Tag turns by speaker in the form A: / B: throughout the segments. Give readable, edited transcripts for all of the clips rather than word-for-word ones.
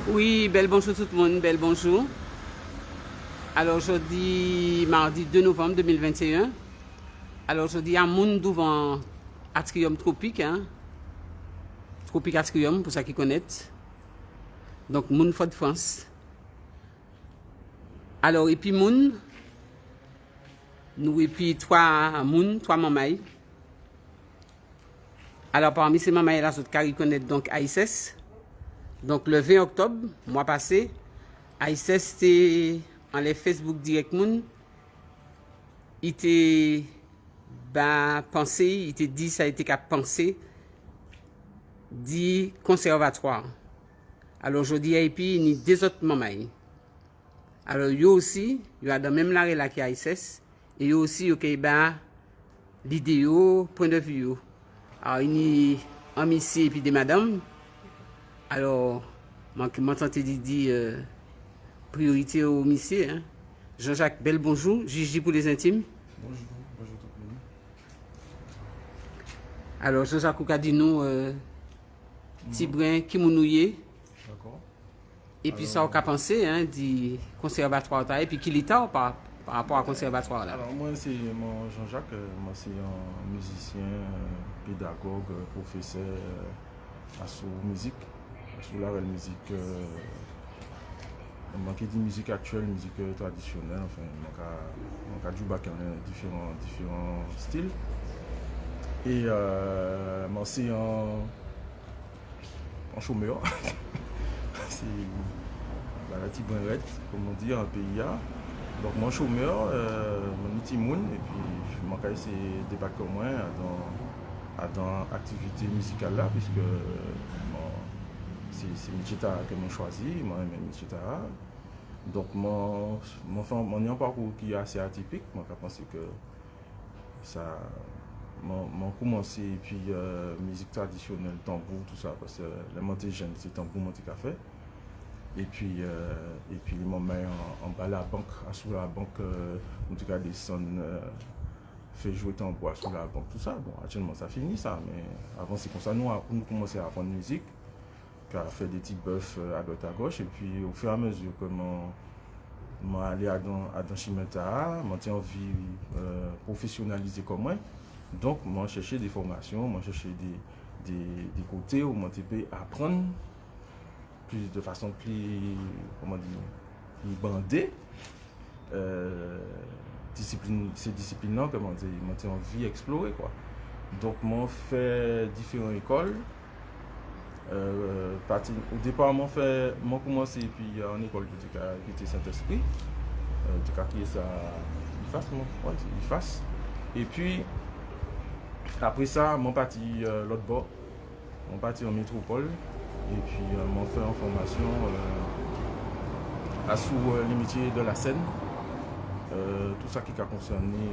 A: Oui, bel bonjour tout le monde, bel bonjour. Alors aujourd'hui, mardi 2 novembre 2021. Alors aujourd'hui, à Moun devant Atrium Tropique, hein? Tropique Atrium, pour ceux qui connaissent. Donc, Moun Fort France. Alors, et puis Moun, nous et puis trois mamailles. Alors, parmi ces mamailles là, ceux qui connaissent donc AISS. Donc, le 20 octobre, mois passé, AISS, c'était en les Facebook Direct Moun. Il était pensé, il était dit, ça a été qu'à penser, dit conservatoire. Alors, aujourd'hui, et puis, il y a deux autres mamailles. Alors, il y a aussi, il y a dans même l'arrêt là qui a AISS, et il y a aussi, il y a l'idée, point de vue. Alors, il y a un monsieur et puis des madames. Alors, moi, tente de priorité au monsieur. Hein. Jean-Jacques, bel bonjour. Gigi pour les intimes.
B: Bonjour, bonjour tout le monde.
A: Alors, Jean-Jacques a dit nous, Tibrin, qui mounouye.
B: D'accord.
A: Et puis, ça, on a pensé, hein, du conservatoire, et puis qu'il est tard par rapport à conservatoire là.
B: Alors, moi, c'est mon Jean-Jacques. Moi, c'est un musicien, pédagogue, professeur à sous musique, sous la musique. Qui dit musique actuelle, musique traditionnelle, enfin, on a du bac en différents styles. Et moi, c'est un chômeur. C'est la petite brinrette, comme on dit en PIA. Donc, mon chômeur, mon petit moun, et puis je manque essayer de débarquer au moins dans l'activité musicale là, puisque c'est Michita que j'ai choisi, moi-même Michita. Donc, mon parcours qui est assez atypique, moi je pense que ça. J'ai commencé, et puis musique traditionnelle, tambour, tout ça, parce que les montées jeunes, c'est tambour, monté café. Et puis les moments en bas la banque, sous la banque, en tout cas des sons, fait jouer tambour sous la banque, tout ça. Bon, actuellement ça finit ça, mais avant c'est comme ça, nous commençons à apprendre musique, puis à faire des petits buffs à droite à gauche, et puis au fur et à mesure que je allé à Chimeta, j'ai envie de professionnaliser comme moi. Donc, moi, je cherchais des formations, moi, je cherchais des côtés où moi, je peux apprendre de façon plus, comment dire, plus bandée. Ces disciplines-là, comment dire, moi, j'ai envie d'explorer, quoi. Donc, moi, fait différentes écoles. Au départ, moi, commencé puis en école qui était Saint-Esprit. Qui est ça, IFAS. Et puis, après ça, mon parti l'autre bord, mon parti en métropole, et puis mon fait en formation sous les métiers de la scène, tout ça qui a concerné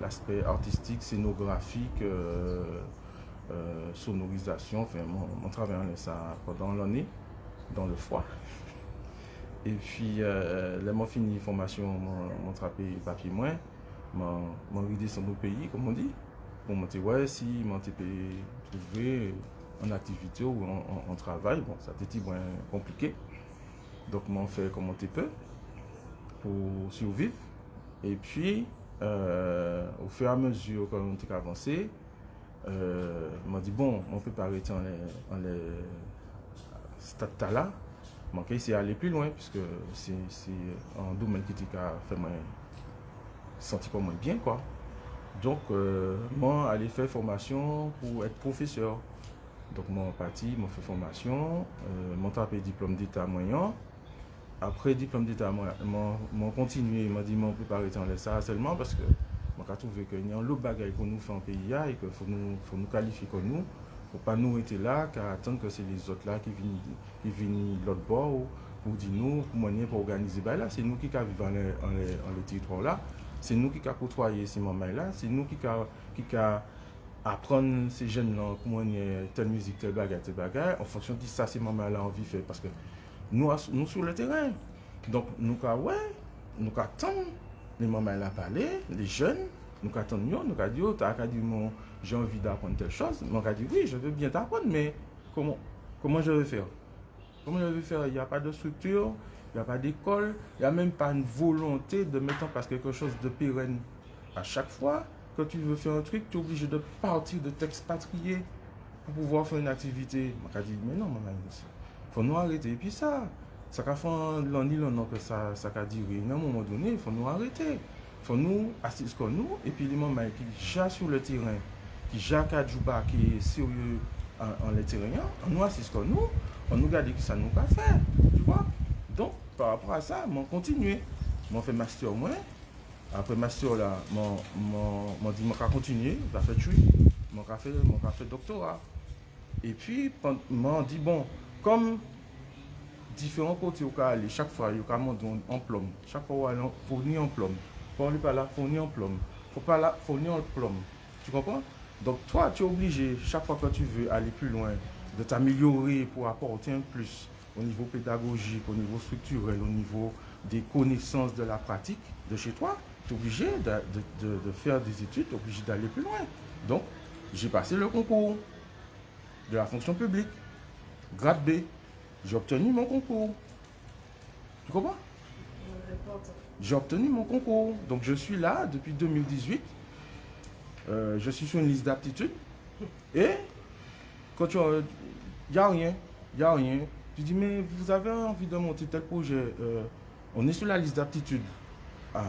B: l'aspect artistique, scénographique, sonorisation, enfin mon travail en ça pendant l'année, dans le foie. Et puis, là, j'ai fini la formation, mon papier moins, mon redescendre au pays, comme on dit. Pour monter, ouais, si mon TP trouver en activité ou en travail, bon, ça a été moins compliqué. Donc, on fait comme on peut pour survivre. Et puis, au fur et à mesure que on a avancé, m'a dit, bon, on peut pas arrêter en les stades là. Je vais aller plus loin, puisque c'est un domaine qui a fait moi sentir comme bien, quoi. Donc, moi, aller faire formation pour être professeur. Donc, mon parti, m'a fait formation, mon tapé diplôme d'état moyen. Après diplôme d'état, mon continué, m'a dit, on ne peut pas arrêter en ça seulement parce que j'ai trouvé qu'il y a un lot de bagages pour nous faire en pays et qu'il faut nous qualifier comme nous. Il ne faut pas nous être là, car attendre que c'est les autres là qui viennent de l'autre bord pour dire nous, pour moyen pour organiser. Ben là, c'est nous qui vivons dans le territoire là. C'est nous qui avons côtoyé ces moments-là, c'est nous qui avons apprendre ces jeunes-là comment telle musique, telle bagarre, en fonction de ça, ces moments-là, on vit faire. Parce que nous sur le terrain, donc nous attendons les moments-là parler, les jeunes, nous attendons, nous avons dit, j'ai envie d'apprendre telle chose, nous avons dit, oui, je veux bien t'apprendre, mais comment je vais faire? Comment je vais faire? Il n'y a pas de structure, il n'y a pas d'école, il n'y a même pas une volonté de mettre en place quelque chose de pérenne. À chaque fois que tu veux faire un truc, tu es obligé de partir, de t'expatrier pour pouvoir faire une activité. Je me dis, mais non, maman, il faut nous arrêter. Et puis ça a fait l'année que ça a duré. À un moment donné, il faut nous arrêter. Il faut nous assister comme nous. Et puis les mamans qui jouent sur le terrain, qui jouent à Djouba, qui est sérieux en le terrain, on nous assiste comme nous, on nous regarde qui ça nous a fait. Tu vois? Donc, par rapport à ça, on continue. On fait master moins. Après master là, on dit qu'on va continuer, on va faire tuer, on va faire doctorat. Et puis, on dit bon, comme différents côtés où aller, chaque fois, il y a un plomb. Chaque fois, il faut venir en plomb. Pour aller par là, il faut venir en plomb. Faut pas là, il faut venir en plomb. Tu comprends? Donc, toi, tu es obligé, chaque fois que tu veux aller plus loin, de t'améliorer pour apporter un plus au niveau pédagogique, au niveau structurel, au niveau des connaissances de la pratique de chez toi. Tu es obligé de faire des études, tu es obligé d'aller plus loin. Donc, j'ai passé le concours de la fonction publique, grade B. J'ai obtenu mon concours. Tu comprends? J'ai obtenu mon concours. Donc, je suis là depuis 2018. Je suis sur une liste d'aptitude. Et, quand tu il n'y a rien. Il n'y a rien. Tu dis, mais vous avez envie de monter tel projet. On est sur la liste d'aptitude. Ben,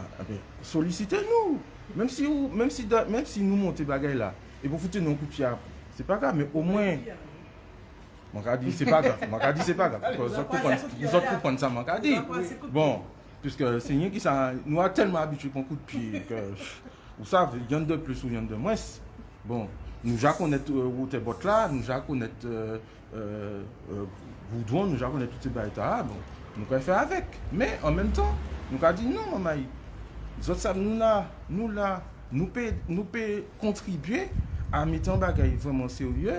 B: sollicitez-nous. Même si nous montons bagaille là, et vous foutez nos coups de pied après, c'est pas grave, mais au moins. Mon gars dit, c'est pas grave. Mon gars dit, c'est pas grave. Vous autres comprenez ça, mon gars dit. Bon, puisque c'est rien qui ça. Nous avons tellement habitué pour un coup de pied que. Vous savez, il y en a de plus ou il y en a de moins. Bon, nous já connaître route bot là, nous já connaître Goudron, nous já connaître toutes ces bagailles là. Bon, nous pouvons faire avec. Mais en même temps, nous avons dit non, maman. Nous pouvons contribuer à mettre un bagage vraiment sérieux,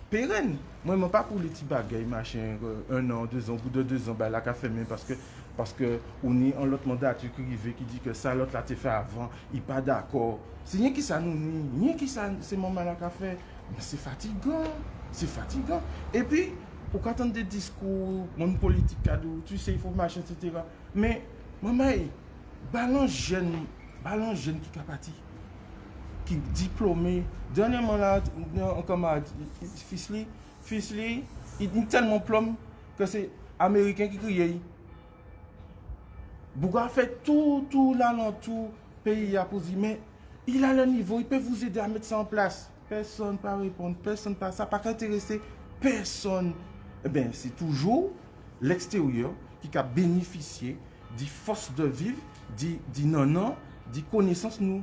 B: pérenne. Moi, je ne pas pour les petits bagages, machin, 1 an, 2 ans, au bout de 2 ans, la café même parce que on est en l'autre mandat qui dit que ça, l'autre là, t'es fait avant, il n'est pas d'accord. C'est rien qui ça nous nie, rien qui ça, c'est mon mal à café. Mais c'est fatigant, c'est fatigant. Et puis, pour attendre des discours, mon politique cadeau, tu sais, il faut machin, etc. Mais, maman, balance jeune qui capati, qui est diplômé. Dernièrement là, un camarade, Fisley, il est tellement plomb que c'est américain qui crie. Bouga fait tout là dans tout pays pour dire, mais il a le niveau, il peut vous aider à mettre ça en place. Personne ne peut répondre, personne ne peut ça, pas qu'intéresser, personne. Eh bien, c'est toujours l'extérieur qui a bénéficié des forces de vivre, des non, des connaissances nous.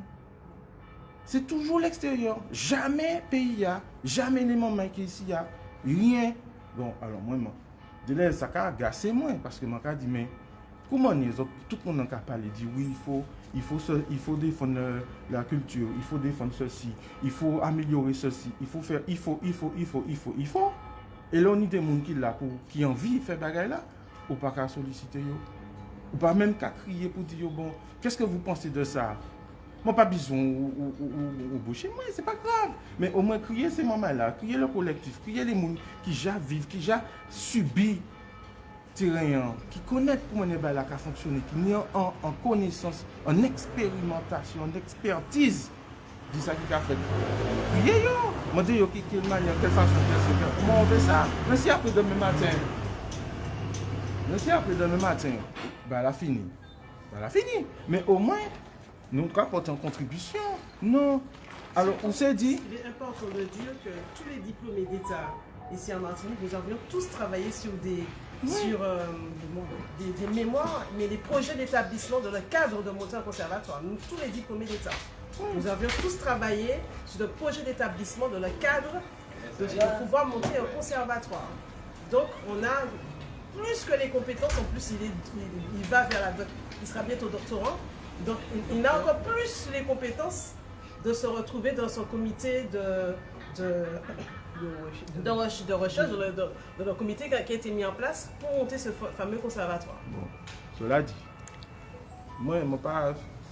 B: C'est toujours l'extérieur. Jamais pays, jamais les mamans qui ici, rien. Bon, alors moi, de là, ça a agacé moi, parce que moi, je dis, mais comment tout le monde a parlé, dit oui, il faut défendre la culture, il faut défendre ceci, il faut améliorer ceci, il faut faire, il faut. Et là, on a des gens qui ont envie de faire bagaille là, ou pas qu'à solliciter, ou pas même qu'à crier pour dire, bon, qu'est-ce que vous pensez de ça? Moi, pas besoin au boucher, moi, c'est pas grave. Mais au moins, crier ces mamans-là, crier le collectif, crier les gens qui déjà vivent, qui déjà subissent terrain, qui connaissent comment les balles qui fonctionner, qui ont en connaissance, en expérimentation, en expertise. Dis ça qui a fait. Crier, moi, dis, quelle manière, quelle façon, comment on fait ça? Merci après demain matin. Elle a fini. Mais au moins, nous apportons en contribution. Non. Alors, on s'est dit.
C: Il est important de dire que tous les diplômés d'État ici en Martinique, nous avions tous travaillé sur des mémoires, mais des projets d'établissement dans le cadre de monter un conservatoire. Nous, tous les diplômés d'État, nous avions tous travaillé sur des projets d'établissement dans le cadre de pouvoir monter un conservatoire. Donc, on a plus que les compétences, en plus, il va vers il sera bientôt doctorant. Donc, il a encore plus les compétences de se retrouver dans son comité de recherche, dans le comité qui a été mis en place pour monter ce fameux conservatoire.
B: Bon, cela dit, moi,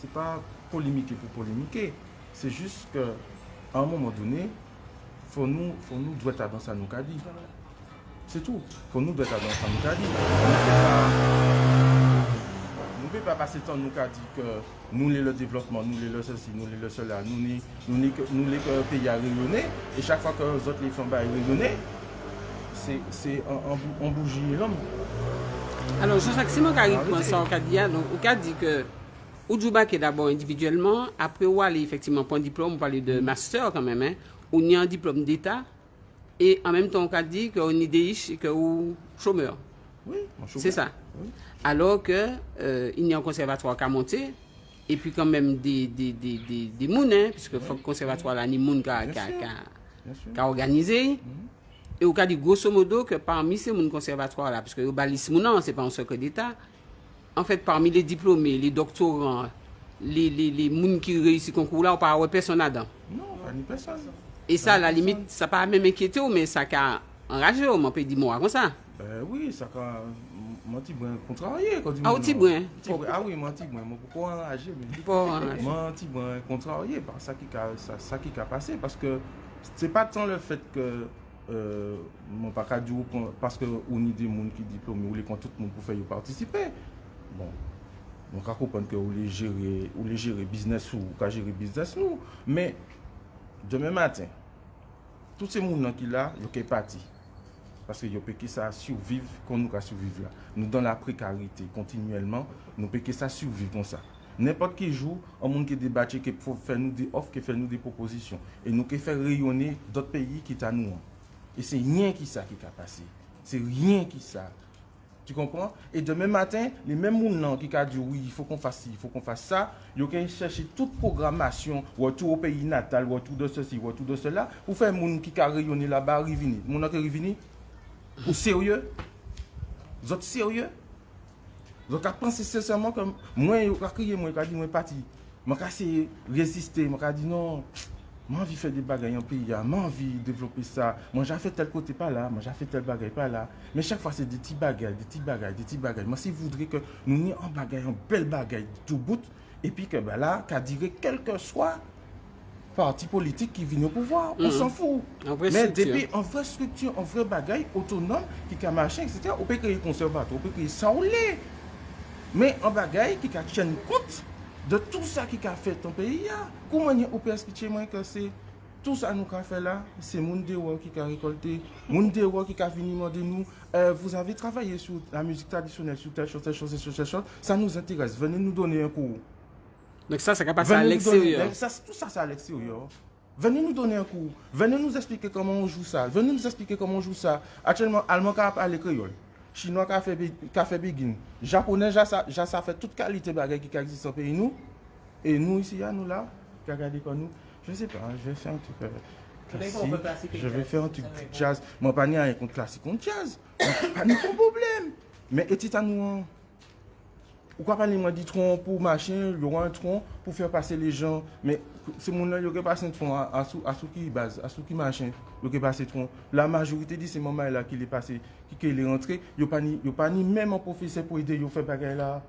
B: c'est pas polémiquer pour polémiquer. C'est juste qu'à un moment donné, faut nous doit être dans ça nous qu'a dit. C'est tout. Faut nous doit être dans ça nous qu'a dit. Nous ne pouvons pas passer temps nous qu'a dit que nous le développement, nous le ceci, nous le cela, nous les pays à rayonner et chaque fois que les autres les font rayonner, c'est en bougie l'homme.
A: Alors Jean-Jacques Simon qui prend ça donc on a dit que Oudjouba qui est d'abord individuellement, après on aller effectivement pour un diplôme, on parle de master quand même, hein, on y a un diplôme d'état et en même temps on a dit qu'on est des que ou chômeur.
B: Oui,
A: c'est ça.
B: Oui.
A: Alors que il y a un conservatoire qui a monté et puis quand même des mounes, hein, puisque faut que le conservatoire là ni moun qui a organisé. Et on a dit grosso modo que parmi ces moun conservatoires là, parce que le balis mounan c'est pas un secret d'état. En fait, parmi les diplômés, les doctorants, les moun qui réussissent le concours là, on ne peut pas personne là-dedans.
B: Non, pas ni personne.
A: Et ça, à la limite, ça n'a pas même inquiété, mais ça a enragé, on peut dire moi comme ça.
B: Oui, ça a menti bien contrarié.
A: Ah, oui, bien.
B: Ah oui, menti bien. Pourquoi enragé? Menti bien contrarié par ça qui a passé. Parce que ce n'est pas tant le fait que mon pas dire parce que on a des gens qui diplômés ou les quand tout le monde pour faire participer. Bon, on peut comprendre que vous les gérer business ou gérer business nous, mais demain matin, tous ces gens qui là, ils sont partis parce que ils peuvent ça survivre comme nous survivre là. Nous dans la précarité continuellement, nous peuvent ça survivre comme ça. N'importe qui jour, un monde qui débat, qui faut faire nous des offres, qui fait nous des propositions et nous qui faire rayonner d'autres pays qui à nous. Et c'est rien qui ça qui a passé. C'est rien qui ça. Tu comprends? Et demain matin, les mêmes gens qui ont dit oui, il faut qu'on fasse ci, il faut qu'on fasse ça, ils ont cherché toute programmation, retour au pays natal, retour de ceci, retour de cela, pour faire des gens qui ont rayonné là-bas, revenir. Les gens qui sont revenus? Ou sérieux? Vous êtes sérieux? Vous avez pensé sincèrement comme moi, je vais crier, moi, je vais dire, moi, parti. Je vais résister, je vais dire non. J'ai envie de faire des bagages en pays, j'ai envie de développer ça. Moi, j'ai fait tel côté pas là, moi, j'ai fait tel bagage pas là. Mais chaque fois, c'est des petits bagages, des petits bagages, des petits bagages. Moi, si vous voudrez que nous ayons un bagage, un bel bagage tout bout, et puis que ben là, qu'à dire quel que soit parti politique qui vient au pouvoir, on s'en fout. Mais depuis en vraie structure, en vrai bagage autonome, qui a marché, etc., on peut créer conservateur, on peut créer ça ou les. Mais un bagage qui a tenu compte de tout ça qui a fait ton pays, comment on peut expliquer moi que c'est tout ça nous a fait là, c'est mon déwa qui a récolté, mon déwa qui a venu demander nous, vous avez travaillé sur la musique traditionnelle, sur telle chose, ça nous intéresse, venez nous donner un cours.
A: Donc ça va passer à l'extérieur.
B: Tout ça, c'est à l'extérieur. Venez nous donner un cours, venez nous expliquer comment on joue ça, venez nous expliquer comment on joue ça. Actuellement, allemand qui a parlé créole. Chinois qui a fait begin, japonais ça fait toute qualité de bagages qui existe au pays nous et nous ici nous là qui regardez comme nous, je sais pas, je vais faire un truc classique, je vais faire un truc jazz, moi pas ni rien contre classique contre jazz, pas ni problème, mais et à nous pourquoi pas moi dit tronc pour machin, il y aura un tronc pour faire passer les gens, mais c'est mon là il y aurait passé un tronc à qui base, à qui machin, il y aurait passé tronc. La majorité de ces moments là qui est passé, qui est rentré, il y a pas ni même un professeur pour aider à faire bagarre là.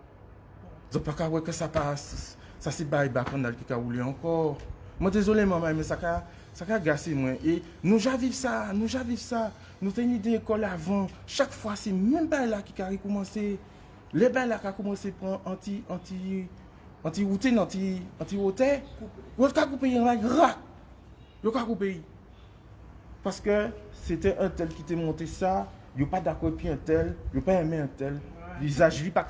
B: Donc pas que ça passe, ça c'est bail bacandal qui a roulé encore. Moi désolé maman mais ça a gâché moi et nous vivons ça, nous avons une idée d'école avant, chaque fois c'est même bail là qui a recommencé. Les bains là qui a commencé à prendre anti-routine, anti-roté, vous avez coupé un rail, vous avez coupé. Parce que c'était un tel qui t'a monté ça, il n'y a pas d'accord puis un tel, il n'y a pas aimé un tel. Visage lui pas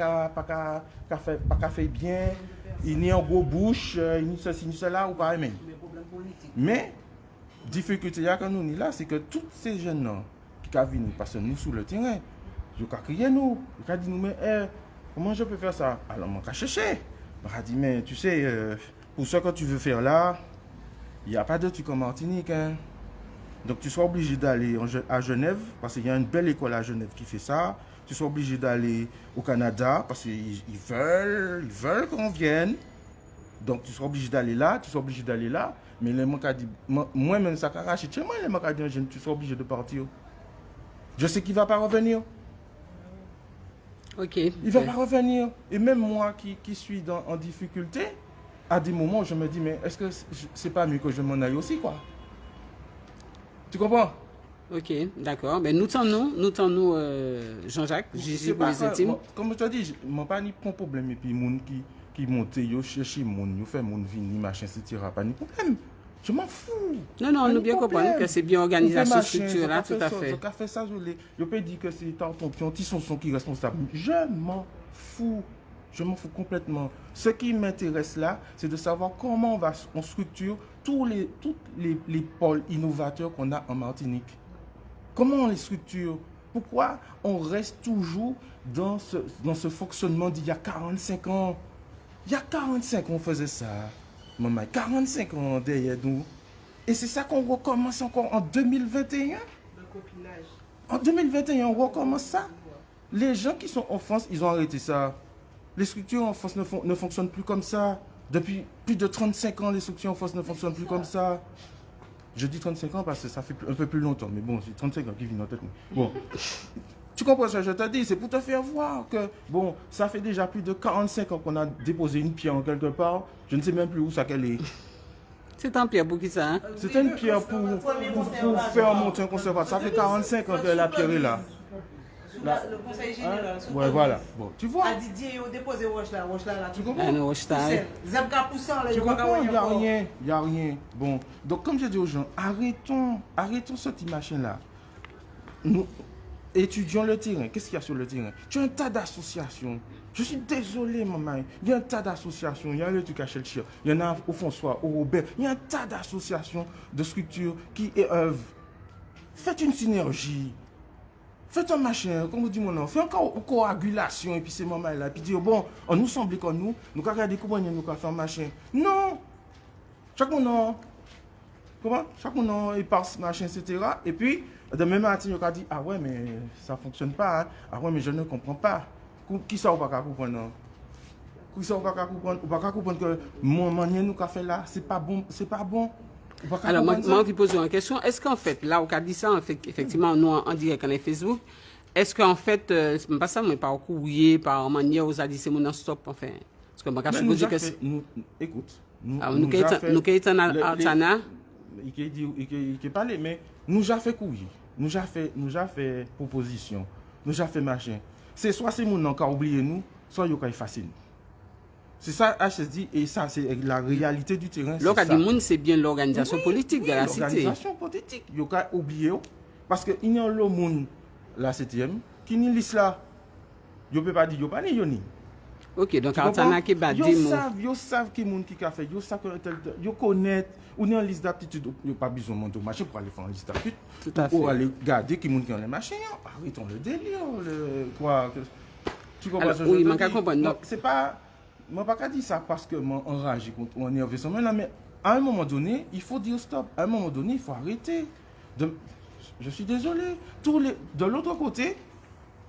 B: fait bien, il n'y a en gros bouche, il n'y a ceci, ni cela, ou pas aimé. Mais, difficulté que nous là, c'est que tous ces jeunes là qui sont venus, parce que nous sur le terrain, je vais crier nous, je vais dire mais comment je peux faire ça? Alors je vais chercher. Je vais dire mais tu sais, pour ce que tu veux faire là, il n'y a pas de truc en Martinique. Hein. Donc tu seras obligé d'aller à Genève, parce qu'il y a une belle école à Genève qui fait ça. Tu seras obligé d'aller au Canada, parce qu'ils veulent qu'on vienne. Donc tu seras obligé d'aller là, Mais les gens dit, moi-même ça a racheté chez moi, les gens disent tu seras obligé de partir. Je sais qu'il ne va pas revenir.
A: Ok.
B: Il ne va pas revenir. Et même moi qui suis en difficulté, à des moments, je me dis, mais est-ce que c'est pas mieux que je m'en aille aussi, quoi? Tu comprends?
A: Ok, d'accord. Mais nous tenons Jean-Jacques, juge pour les intimes.
B: Comme je te dis, je n'ai pas ni problème. Et puis, les gens qui montent, ils cherchent les gens, ils font les gens venir, machin, etc. Pas ni problème. Je m'en fous.
A: Non, nous bien comprendre que c'est bien organisation structure là, tout à fait.
B: Je fait ça, je peux dire que c'est ton petit son qui est responsable. Je m'en fous. Je m'en fous complètement. Ce qui m'intéresse là, c'est de savoir comment on structure tous les pôles innovateurs qu'on a en Martinique. Comment on les structure? Pourquoi on reste toujours dans ce fonctionnement d'il y a 45 ans? Il y a 45 ans, on faisait ça. Maman, 45 ans derrière nous. Et c'est ça qu'on recommence encore en 2021.
C: Le copinage.
B: En 2021, on recommence ça. Les gens qui sont en France, ils ont arrêté ça. Les structures en France ne fonctionnent plus comme ça. Depuis plus de 35 ans, les structures en France ne fonctionnent plus comme ça. Je dis 35 ans parce que ça fait un peu plus longtemps. Mais bon, c'est 35 ans qui viennent en tête. Bon. Tu comprends ce que je te dis? C'est pour te faire voir que, bon, ça fait déjà plus de 45 ans qu'on a déposé une pierre en quelque part. Je ne sais même plus où ça qu'elle est.
A: C'est un pierre pour qui ça? Hein?
B: C'est une pierre pour faire monter un conservatoire. Ça fait 45 ans que la pierre est là.
C: Le conseil général.
B: Ouais, voilà. Bon, tu vois.
C: À Didier, il a déposé roche là.
B: Tu comprends?
C: Tu
B: comprends? Il n'y a rien. Bon, donc comme je dis aux gens, arrêtons cette machin-là. Nous étudions le terrain. Qu'est-ce qu'il y a sur le terrain? Tu as un tas d'associations. Je suis désolé, maman. Il y a un tas d'associations. Il y a le truc à Chelchir. Il y en a au François, au Robert. Il y a un tas d'associations, de structures qui œuvrent. Faites une synergie. Faites un machin, comme vous dites mon nom, faites encore une coagulation et puis c'est maman là, puis dire bon, on nous semble comme nous regardons comment nous faire un machin. Non! Chaque monde, comment? Chaque monde il passe machin, etc. Et puis, de même matin, il a dit ah ouais, mais ça ne fonctionne pas. Hein. Ah ouais, mais je ne comprends pas. Qui ça, on va pas comprendre? Qui ça, on va pas comprendre? On va pas comprendre que mon manière nous fait là, c'est pas bon, c'est pas bon.
A: Alors, moi, je vais poser une question. Est-ce qu'en fait, là, on a dit ça, effectivement, nous, en direct, on Facebook, est-ce qu'en fait, c'est pas ça, mais par courrier, par manière, vous avez dit, c'est mon stop, enfin. Parce que moi, je suppose que c'est.
B: Écoute,
A: nous sommes en Artana.
B: Il parlé, mais nous avons fait courrier, nous avons fait proposition, nous avons fait machin. C'est soit c'est mon nom qui a oublié nous, soit il y a effacé nous. C'est ça, HSD, et ça, c'est la réalité du terrain.
A: L'organisation, c'est bien l'organisation politique de la cité.
B: L'organisation politique, il y a oublié, parce qu'il y a le monde, la 7e, qui n'y liste là. Il ne peut pas dire, il n'y a pas ni.
A: Ok, donc Artana qui bat des mots.
B: Ils savent qui monde qui a fait, ils savent que ils connaissent, ou une liste d'aptitude, il n'y a pas besoin de monter au marché pour aller faire une liste d'aptitude.
A: Tout à fait.
B: Pour aller garder qui monde qui ont les machines. Arrêtons le délire, quoi. Tu comprends ce que je veux dire? C'est pas. Je ne vais pas dire ça parce que je suis enragé contre mon nerveux. Mais à un moment donné, il faut dire stop. À un moment donné, il faut arrêter. Je suis désolé. De l'autre côté,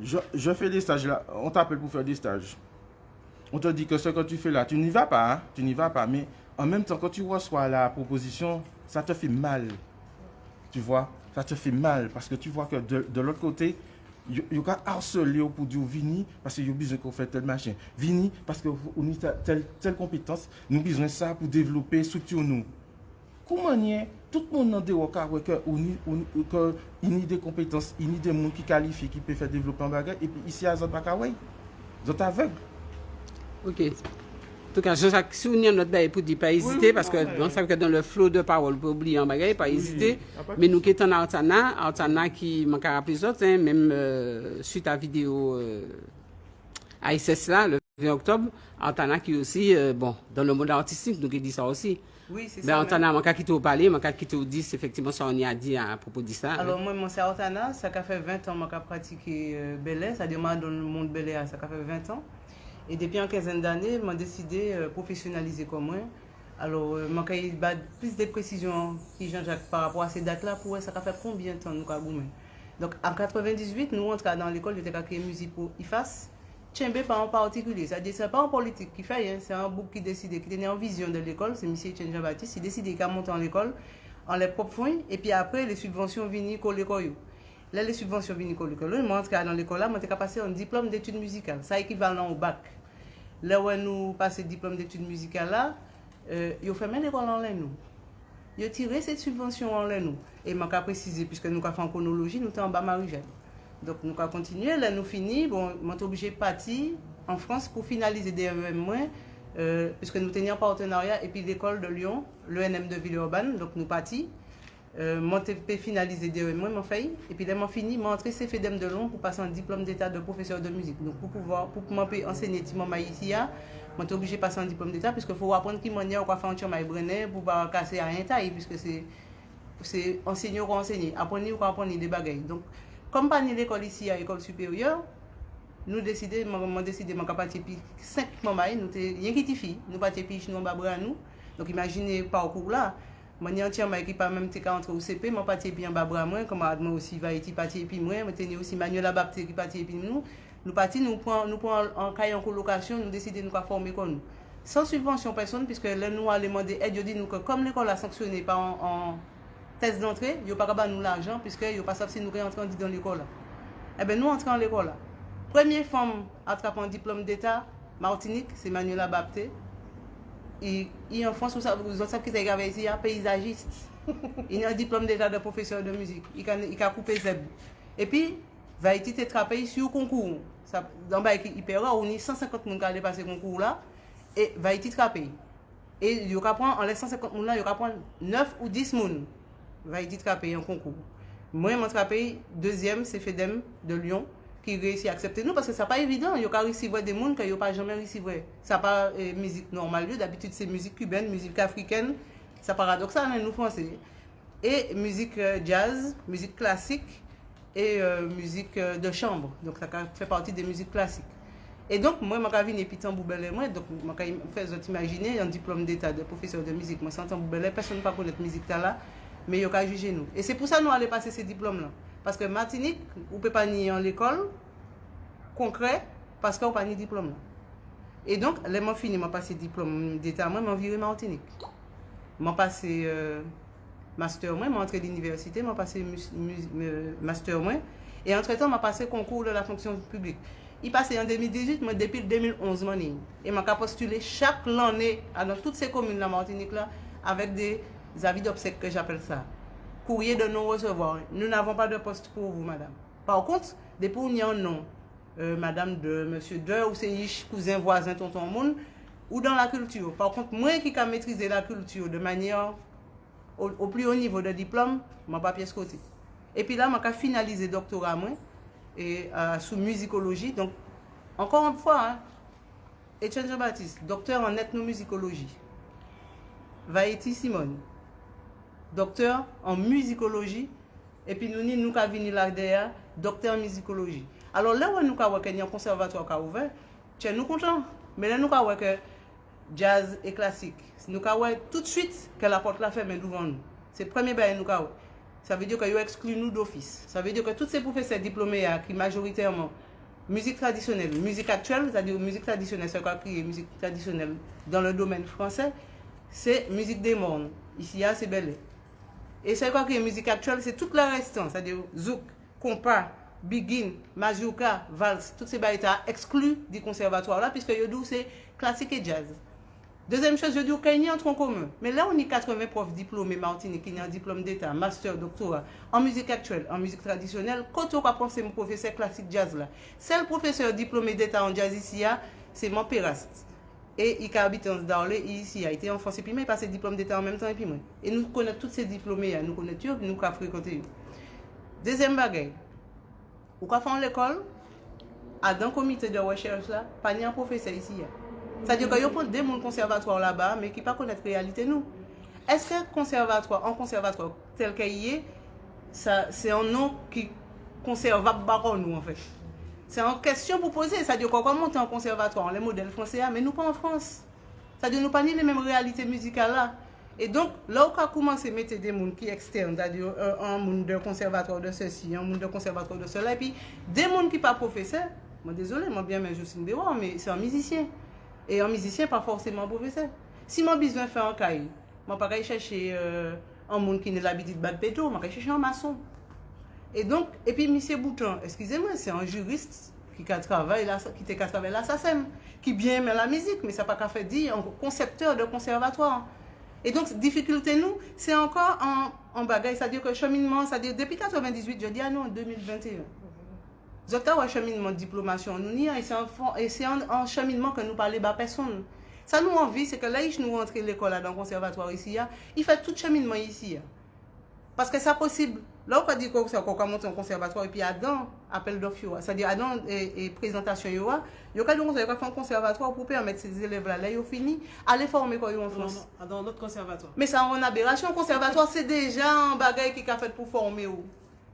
B: je fais des stages là. On t'appelle pour faire des stages. On te dit que ce que tu fais là, tu n'y vas pas. Hein? Tu n'y vas pas. Mais en même temps, quand tu reçois la proposition, ça te fait mal. Tu vois? Ça te fait mal parce que tu vois que de l'autre côté, il y a harcelé pour dire vini parce que vous avez besoin qu'on fait tel machin. Vini parce que vous avez telle compétence. Nous avons besoin de ça pour développer structure nous. Comment tout le monde a il y a des compétences, il y a des gens qui qualifient, qui peuvent faire développer un bagage. Et puis ici à Zotbakaway, vous êtes aveugle.
A: Ok. En tout cas, Jean-Jacques, si vous avez notre bail pour dire pas hésiter, parce que on sait que dans le flot de paroles, vous oubliez un bagage, pas hésiter. Mais nous qui sommes en Artana qui manque à plus d'autres, même suite à la vidéo ASS là, le 20 octobre, Artana qui aussi, bon, dans le monde artistique, nous qui dit ça aussi.
C: Oui, c'est ça.
A: Mais Artana, manque qui t'a parlé, manque qui t'a dit, effectivement, ça on y a dit à propos de ça.
C: Alors, moi, c'est Artana, ça fait 20 ans que je pratique Bel Air, c'est-à-dire dans le monde Bel Air, ça fait 20 ans. Et depuis une quinzaine d'années, j'ai décidé de professionnaliser comme moi. Alors, je vais plus de précisions Jean-Jacques par rapport à ces dates-là pour ça fait combien de temps nous avons. Donc, en 1998, nous entrons dans l'école, j'étais créé musique pour IFAS. Tchembe pas en particulier, c'est-à-dire c'est pas un politique qui fait, c'est un bouc qui décide, qui tenait en vision de l'école, c'est M. Etienne Jean-Baptiste, il décide qu'il monte en l'école, en les propres fonds, et puis après, les subventions viennent à l'école. Là, les subventions viennent à l'école. Je m'entre dans l'école, je suis passé un diplôme d'études musicales, ça équivalent au bac. Là où nous passons le diplôme d'études musicales, il fait même l'école en ligne.
D: ils ont tiré cette subvention en nous. Et je vais préciser, puisque nous avons fait en chronologie, nous sommes en bas Marie-Jeanne. Donc nous allons continuer, là nous finissons, bon, nous sommes obligés de partir en France pour finaliser des EM-, puisque nous tenions un partenariat, et puis l'école de Lyon, l'ENM de Villeurbanne, donc nous partis. Moi, j'ai finalisé des EM-, mon fait, et puis là, j'ai fini, j'ai entré CFEDEM de Lyon pour passer un diplôme d'état de professeur de musique. Donc pour enseigner Timon ici, je suis obligé de passer un diplôme d'état, puisqu'il faut apprendre qui manière quoi faire un chien Brené pour ne pas casser à rien taille, puisque c'est enseigner ou enseigner, apprendre des bagages. Donc, comme pas l'école ici à l'école supérieure, nous décidé, moi décidé, moi partir puis 5 mamans, nous t'es rien qui t'y nous partir puis nous babra nous. Donc imaginez parcours là, moi ni entièrement qui pas même t'es entre au CP, moi partir puis en babra moi comme moi aussi va être partir puis moi tenir aussi Manuel Abapté qui partir puis nous partir nous prend en cahier en colocation, nous décider nous former comme nous. Sans subvention personne puisque là nous allons demander aide, je dis nous que comme l'école a sanctionné pas en test d'entrée, il n'y a pas capable nous l'argent puisque il n'y a pas si nous rentrons dans l'école. Eh bien nous entrons dans l'école là. Première femme attrape un diplôme d'état Martinique, c'est Manuel Abapté. Et en France, vous savez qui est ici, un paysagiste. Il a un diplôme d'état de professeur de musique. Il a coupé zeb. Et puis, va être tétrapé sur le concours. Dans le hyper rare, on a 150 personnes qui ont dépassé le concours là. Et va être tétrapé. Et il y aura en les 150 personnes là, il y aura 9 ou 10 personnes va être tétrapé en concours. Moi, je suis deuxième, c'est FEDEM de Lyon, qui réussit à accepter nous parce que ce n'est pas évident. Il y a recevoir des gens qui n'ont pas jamais recevoir. Ce n'est pas musique normale. D'habitude, c'est musique cubaine, musique africaine. C'est paradoxal, hein, nous français. Et musique jazz, musique classique et musique de chambre. Donc, ça fait partie des musiques classiques. Et donc, moi, je suis venu à Tamboubelé. Donc, je fais imaginer un diplôme d'état de professeur de musique. Moi, sans Tamboubelé, personne ne peut connaître la musique là, mais il y a juger nous. Et c'est pour ça que nous allons passer ces diplômes-là. Parce que Martinique, vous ne pouvez pas nier en l'école concret parce que vous n'avez pas de diplôme. Et donc, là, je fini, je passé diplôme d'état, je suis viré Martinique. Je passé master, je suis entré à l'université, je passé master. Et entre-temps, je passé concours de la fonction publique. Il passé en 2018, mais depuis 2011, et je postulé chaque année dans toutes ces communes de la Martinique là, avec des avis d'obsèques que j'appelle ça. Courrier de non-recevoir. Nous n'avons pas de poste pour vous, madame. Par contre, depuis où il y a un nom, madame de, monsieur de, ou c'est cousin, voisin, tonton, monde, ou dans la culture. Par contre, moi qui ai maîtrisé la culture de manière au plus haut niveau de diplôme, je n'ai pas pièce côté. Et puis là, je vais finaliser le doctorat et, sous musicologie. Donc, encore une fois, hein, Etienne Jean-Baptiste, docteur en ethnomusicologie. Vaïti Simone, docteur en musicologie. Et puis nous avons venu là derrière, docteur en musicologie. Alors là où nous avons un conservatoire qui a ouvert, nous contents. Mais là nous avons que jazz et classique. Nous avons tout de suite que la porte la ferme devant nous. C'est le premier bail nous avons. Ça veut dire que nous excluons nous d'office. Ça veut dire que tous ces professeurs diplômés qui majoritairement musique traditionnelle, musique actuelle, c'est-à-dire musique traditionnelle, c'est quoi qui est musique traditionnelle dans le domaine français, c'est musique des mondes. Ici, c'est belle. Et c'est quoi qui est musique actuelle, c'est toute la restante, c'est-à-dire zouk, compas, begin, mazurka, valse, toutes ces bails étaient exclus du conservatoire là, puisque c'est classique et jazz. Deuxième chose, je dis qu'il y a un tronc commun. Mais là, on est 80 profs diplômés Martinique, qui ont un diplôme d'état, master, doctorat, en musique actuelle, en musique traditionnelle. Quand on va penser mon professeur classique jazz là, c'est le professeur diplômé d'état en jazz ici, c'est mon péraste. Et il habite en Darlé, ici, il a été en France, et puis il a passé le diplôme d'état en même temps, et puis moi. Et nous connaissons tous ces diplômés, nous connaissons, nous avons fréquenté. Deuxième bagaille, ou quand on fait l'école, à dans le comité de recherche là, pas ni un professeur ici. C'est-à-dire qu'il y a des gens conservatoire là-bas, mais qui ne connaissent pas la réalité nous. Est-ce que un conservatoire tel qu'il est, c'est un nom qui conserve baron nous en fait? C'est une question pour poser. C'est-à-dire qu'on va monter en conservatoire, les modèles français, mais nous pas en France. C'est-à-dire nous pas ni les mêmes réalités musicales là. Et donc, là où on a commencé à mettre des gens qui sont externes, c'est-à-dire un monde de conservatoire de ceci, un monde de conservatoire de cela, et puis des gens qui ne sont pas professeurs, moi désolé, moi bien, mais Jocelyne Béouin, mais c'est un musicien. Et un musicien, pas forcément un professeur. Si mon besoin fait un cahier, je ne vais pas chercher un monde qui n'a l'habitude de battre péto, je vais chercher un maçon. Et donc, et puis M. Bouton, excusez-moi, c'est un juriste qui travaille là, la SACEM, qui bien aime la musique, mais ça n'a pas qu'à faire dire un concepteur de conservatoire. Et donc, difficulté, nous, c'est encore en bagaille. C'est-à-dire que le cheminement, c'est-à-dire depuis 98, je dis, ah non, 2021. C'est un cheminement de diplomation, nous n'y et c'est un cheminement que nous parlons pas personne. Ça nous envie, c'est que là, nous rentrons à l'école dans le conservatoire ici, il fait tout cheminement ici. Parce que c'est possible. Là, on dit qu'on va monter un conservatoire et puis Adam, appel d'offres, c'est-à-dire Adam et présentation, il y a un conservatoire pour permettre ces élèves-là, là, ils ont fini, aller former quoi en France.
C: Dans notre conservatoire.
D: Mais ça, en aberration, un conservatoire, c'est déjà un bagage qui a fait pour former.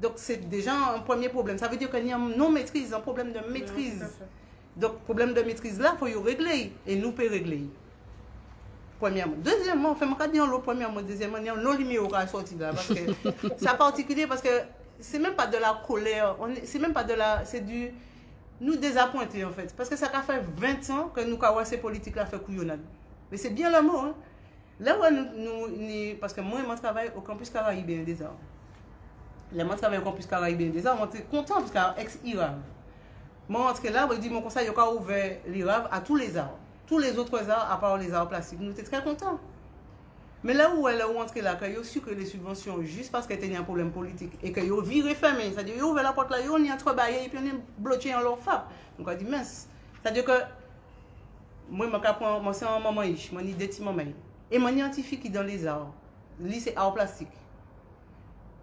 D: Donc, c'est déjà un premier problème. Ça veut dire qu'il y a une non-maîtrise, un problème de maîtrise. Donc, problème de maîtrise là, il faut y régler. Et nous, peut régler. Premièrement. Deuxièmement, enfin, je vais dire l'autre, premièrement, deuxièmement, il y a un non-lumière qui a sorti là. Parce que c'est particulier, parce que c'est même pas de la colère. C'est même pas de la. C'est du. Nous désappointer, en fait. Parce que ça fait 20 ans que nous avons ces politiques-là fait couillonnade. Mais c'est bien le mot, hein. Là où nous. Parce que moi, je travaille au campus Caraïbéen des Arts. Là, moi, je travaille au campus Caraïbéen des Arts. Je suis content parce qu'il y a ex-IRAV. Moi, je suis là, je dis mon conseil, il a ouvert l'IRAV à tous les arts. Tous les autres arts, à part les arts plastiques. Nous étions très contents. Mais là où elle est entrée là, quand il a su que les subventions, juste parce qu'il y a un problème politique, et qu'il a viré fermé, c'est-à-dire qu'il a ouvert la porte là, on y a travaillé, et puis on est bloqué en leur fab. Donc on a dit mince. C'est-à-dire que moi, je suis un maman, je suis des petits mamans. Et mon scientifique qui dans les arts, lycée arts plastiques.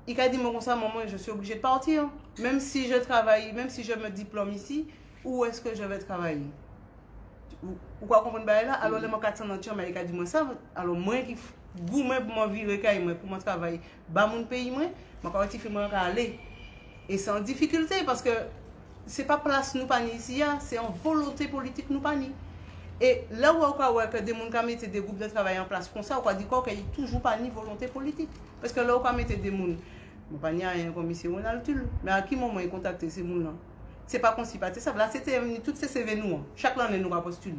D: Il a dit, moi, comme ça, maman, je suis obligée de partir. Même si je travaille, même si je me diplôme ici, où est-ce que je vais travailler? Vous comprenez là? Alors, les 400 ans, il a dit, moi, ça, alors, moi, qui gourmand pour m'en vivre, pour mon travail, dans mon pays, moi, je vais aller. Et c'est en difficulté parce que ce n'est pas place nous pas ici, c'est en volonté politique nous pas. Et là où on voit que des gens qui mettent des groupes de travail en place comme ça, on dit qu'il n'y a toujours pas ni volonté politique. Parce que là où on met des gens, je ne sais pas comme ici, on a le tulle. Mais à qui moment ils contactent ces gens-là? Ce n'est pas qu'on s'y passe. Là, c'était toutes ces CV nous. Chaque année, nous avons postulé.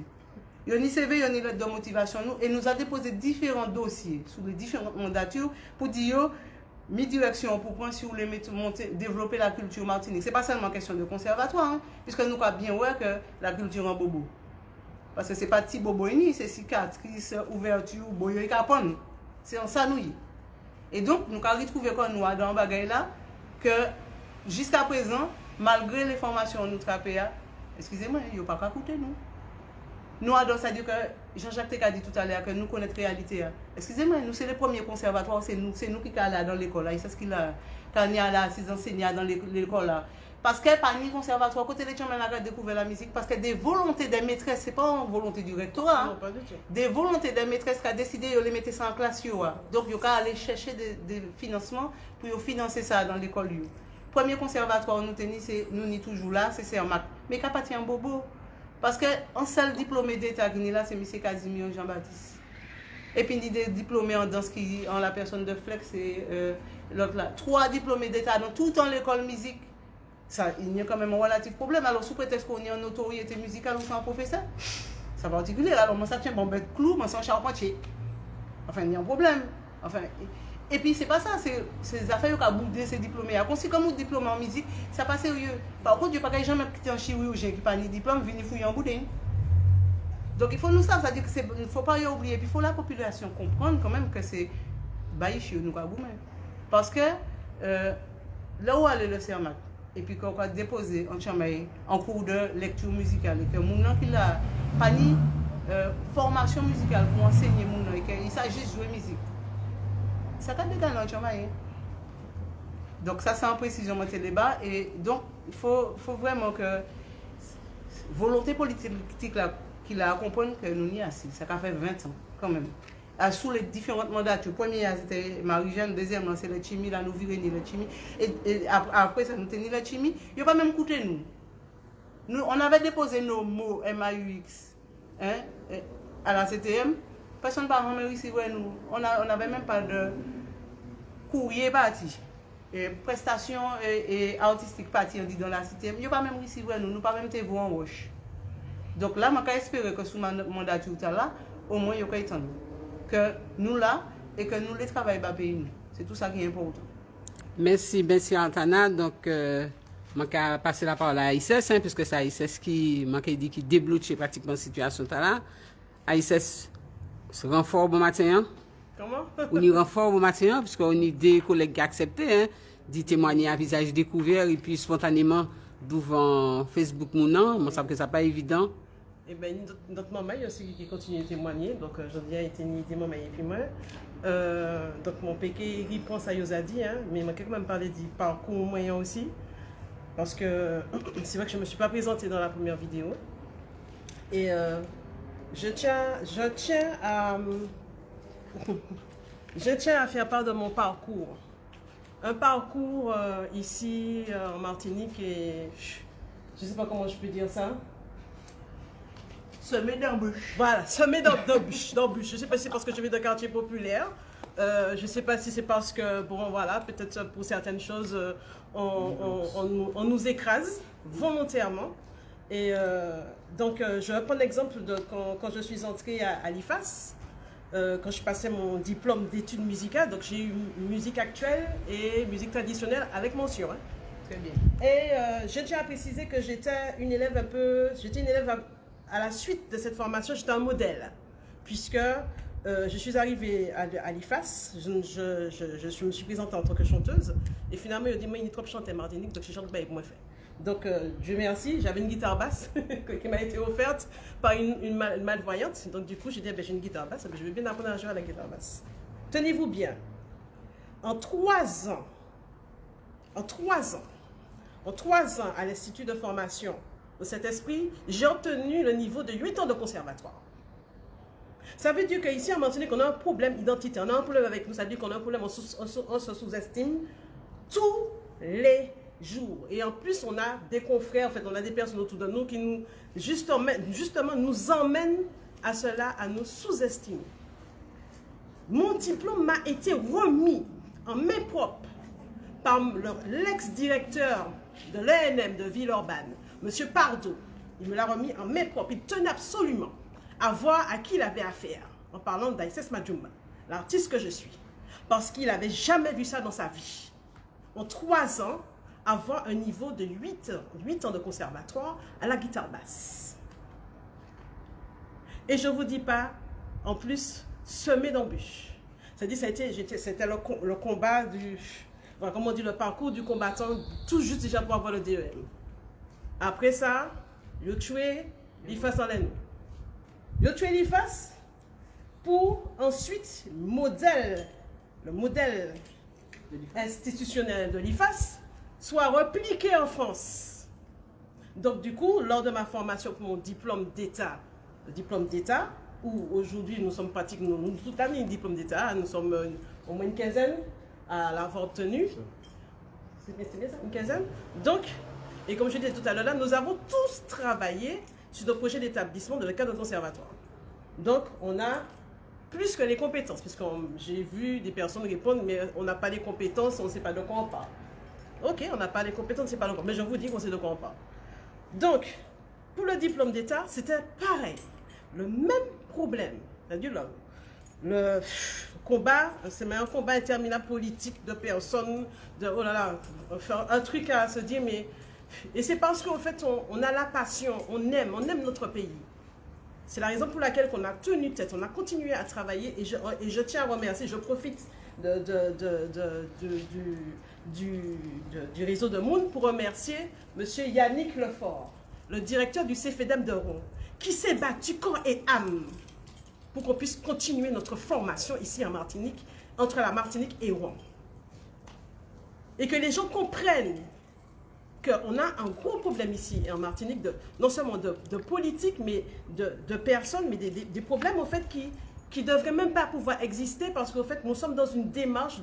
D: Il y a une CV, il y a une lettre de motivation. Et nous avons déposé différents dossiers sous les différentes mandatures pour dire mes directions pour prendre si vous voulez développer la culture martinique. Ce n'est pas seulement question de conservatoire, hein, puisque nous avons bien vu que la culture en bobo. Parce que ce n'est pas petit bobo, c'est cicatrice, ouverture, boyo et capone. C'est en ça nous. Et donc, nous avons retrouvé quand nous dans le bagage là que jusqu'à présent, malgré les formations que nous travaillons, excusez-moi, il n'y a pas qu'à écouter nous. Nous avons, c'est-à-dire que Jean-Jacques a dit tout à l'heure que nous connaissons la réalité. Excusez-moi, nous c'est les premiers conservatoires, c'est nous qui sommes allés dans l'école. C'est ce qu'il a, quand il y a là, ces enseignants dans l'école là. Parce que parmi les conservatoires, côté des gens qui ont découvert la musique, parce que des volontés des maîtresses, ce n'est pas une volonté du rectorat.
C: Non, pas du tout.
D: Des volontés des maîtresses qui ont décidé de les mettre ça en classe. Donc, ils ont aller chercher des financements pour financer ça dans l'école. Premier conservatoire, nous sommes toujours là, c'est CERMAC. Mais qui pas un bobo. Parce qu'un seul diplômé d'État qui est là, c'est M. Casimir Jean-Baptiste. Et puis, il y a des diplômés en danse qui ont la personne de Flex et l'autre là. 3 diplômés d'État dans tout en l'école musique. Ça, il y a quand même un relatif problème. Alors, sous prétexte qu'on est en notoriété musicale ou c'est un professeur, c'est particulier. Alors, moi, ça tient bon bête clou, moi, c'est un charpentier. Enfin, il y a un problème. Enfin, et puis, c'est pas ça, c'est des affaires qui ont boudé ces diplômés. Alors, si comme un diplôme en musique, ça pas sérieux. Par contre, il n'y a pas jamais quitté un chirurgien qui n'a pas ni diplôme, venir fouiller en boudin. Donc, il faut nous savoir, c'est-à-dire qu'il ne faut pas y oublier. Puis, il faut la population comprendre quand même que c'est baïchi ou nous parce que là où est le CERMAC, et puis qu'on a déposé en Chamaï en cours de lecture musicale, et que mon nom qui a pas ni formation musicale pour enseigner mon nom, et qu'il s'agit de jouer musique. Ça t'a dégagé en Chamaï. Donc ça c'est en précision mon débat, et donc il faut vraiment que volonté politique là, qu'il a comprendre que nous n'y assis. Ça a fait 20 ans quand même. Sous les différentes mandatures. Premier, c'était Marie-Jeanne. Deuxième, c'est le Chimi. Là, nous virons le Chimi. Et après, ça nous tenait le Chimi. Il n'y a pas même écouté nous. On avait déposé nos mots MAUX hein, à la CTM. Personne n'a jamais réussi à nous. On n'avait même pas de courrier parti. Et prestations et artistiques parti, on dit dans la CTM. Il n'y a pas même réussi à nous. Nous pas même été en roche. Donc là, je espère que sous ma mandature, là, au moins, il y a qu'à que nous là et que nous les travaillons dans le pays. C'est tout ça qui est important.
A: Merci Antana. Donc, je vais passer la parole à AISS, hein, puisque c'est AISS qui débloque pratiquement la situation là. AISS se renfort bon matin. Hein?
C: Comment?
A: On y renfort au matin, parce qu'on a des collègues qui acceptent, hein, d'y témoigner à visage découvert, et puis spontanément, devant Facebook, mon nom, moi, ça que ça pas évident.
C: Et bien, notre maman aussi qui continue de témoigner, donc je viens été ni des mamans et puis moi. Donc mon péché, il pense à Yosadi, hein, mais moi, quand même parler du parcours moyen aussi, parce que c'est vrai que je ne me suis pas présentée dans la première vidéo. Et je tiens à faire part de mon parcours. Un parcours ici en Martinique et je ne sais pas comment je peux dire ça.
D: Semé d'embûches.
C: Voilà, semé d'embûches. Je ne sais pas si c'est parce que je viens d'un quartier populaire. Je ne sais pas si c'est parce que, bon voilà, peut-être pour certaines choses, on nous écrase volontairement. Et donc, je vais prendre l'exemple de quand je suis entrée à l'IFAS, quand je passais mon diplôme d'études musicales. Donc, j'ai eu musique actuelle et musique traditionnelle avec mention. Hein.
D: Très bien.
C: Et je tiens à préciser que j'étais une élève à la suite de cette formation, j'étais un modèle, puisque je suis arrivée à l'IFAS, je me suis présentée en tant que chanteuse, et finalement, il dit, moi, il est trop chanté Martinique, donc je chante pas avec moi fait. Donc, Dieu merci, j'avais une guitare basse qui m'a été offerte par une malvoyante. Donc, du coup, j'ai dit, j'ai une guitare basse, je vais bien apprendre à jouer à la guitare basse. Tenez-vous bien, en 3 ans, à l'Institut de formation de cet esprit, j'ai obtenu le niveau de 8 ans de conservatoire. Ça veut dire qu'ici en Martinique, on a un problème identitaire, on a un problème avec nous, ça veut dire qu'on a un problème, on se sous-estime tous les jours. Et en plus, on a des confrères, en fait, on a des personnes autour de nous qui nous, justement nous emmènent à cela, à nous sous-estimer. Mon diplôme m'a été remis en main propre par l'ex-directeur de l'ENM de Villeurbanne, M. Pardo. Il me l'a remis en main propre. Il tenait absolument à voir à qui il avait affaire, en parlant d'Aïssès Madjoumba, l'artiste que je suis. Parce qu'il n'avait jamais vu ça dans sa vie. En 3 ans, avoir un niveau de 8 ans de conservatoire à la guitare basse. Et je ne vous dis pas, en plus, semé d'embûches. C'est-à-dire, c'était le combat du... Enfin, comment on dit, le parcours du combattant, tout juste déjà pour avoir le DEM. Après ça, je tué l'IFAS en l'aine. Je tué l'IFAS pour ensuite le modèle institutionnel de l'IFAS soit repliqué en France. Donc du coup, lors de ma formation pour mon diplôme d'État, où aujourd'hui nous sommes pratiquement, toute l'année diplôme d'État, nous sommes au moins une quinzaine à l'avoir obtenu. C'est bien ça, une quinzaine. Donc, et comme je disais tout à l'heure, là, nous avons tous travaillé sur nos projets d'établissement dans le cadre de conservatoire. Donc, on a plus que les compétences, puisque j'ai vu des personnes répondre, mais on n'a pas les compétences, on ne sait pas de quoi on parle. Ok, on n'a pas les compétences, on ne sait pas de quoi, mais je vous dis qu'on sait de quoi on parle. Donc, pour le diplôme d'État, c'était pareil. Le même problème. C'est-à-dire le combat, c'est un combat interminable politique de personnes, de oh là là, faire un truc à se dire, mais... Et c'est parce qu'en fait, on a la passion, on aime notre pays. C'est la raison pour laquelle on a tenu tête, on a continué à travailler et je tiens à remercier, je profite du réseau de Monde pour remercier M. Yannick Lefort, le directeur du CFEDEM de Rouen, qui s'est battu corps et âme pour qu'on puisse continuer notre formation ici en Martinique, entre la Martinique et Rouen. Et que les gens comprennent qu'on a un gros problème ici en Martinique, non seulement de politique, mais de personnes, mais des problèmes en fait qui ne devraient même pas pouvoir exister parce qu'en fait nous sommes dans une démarche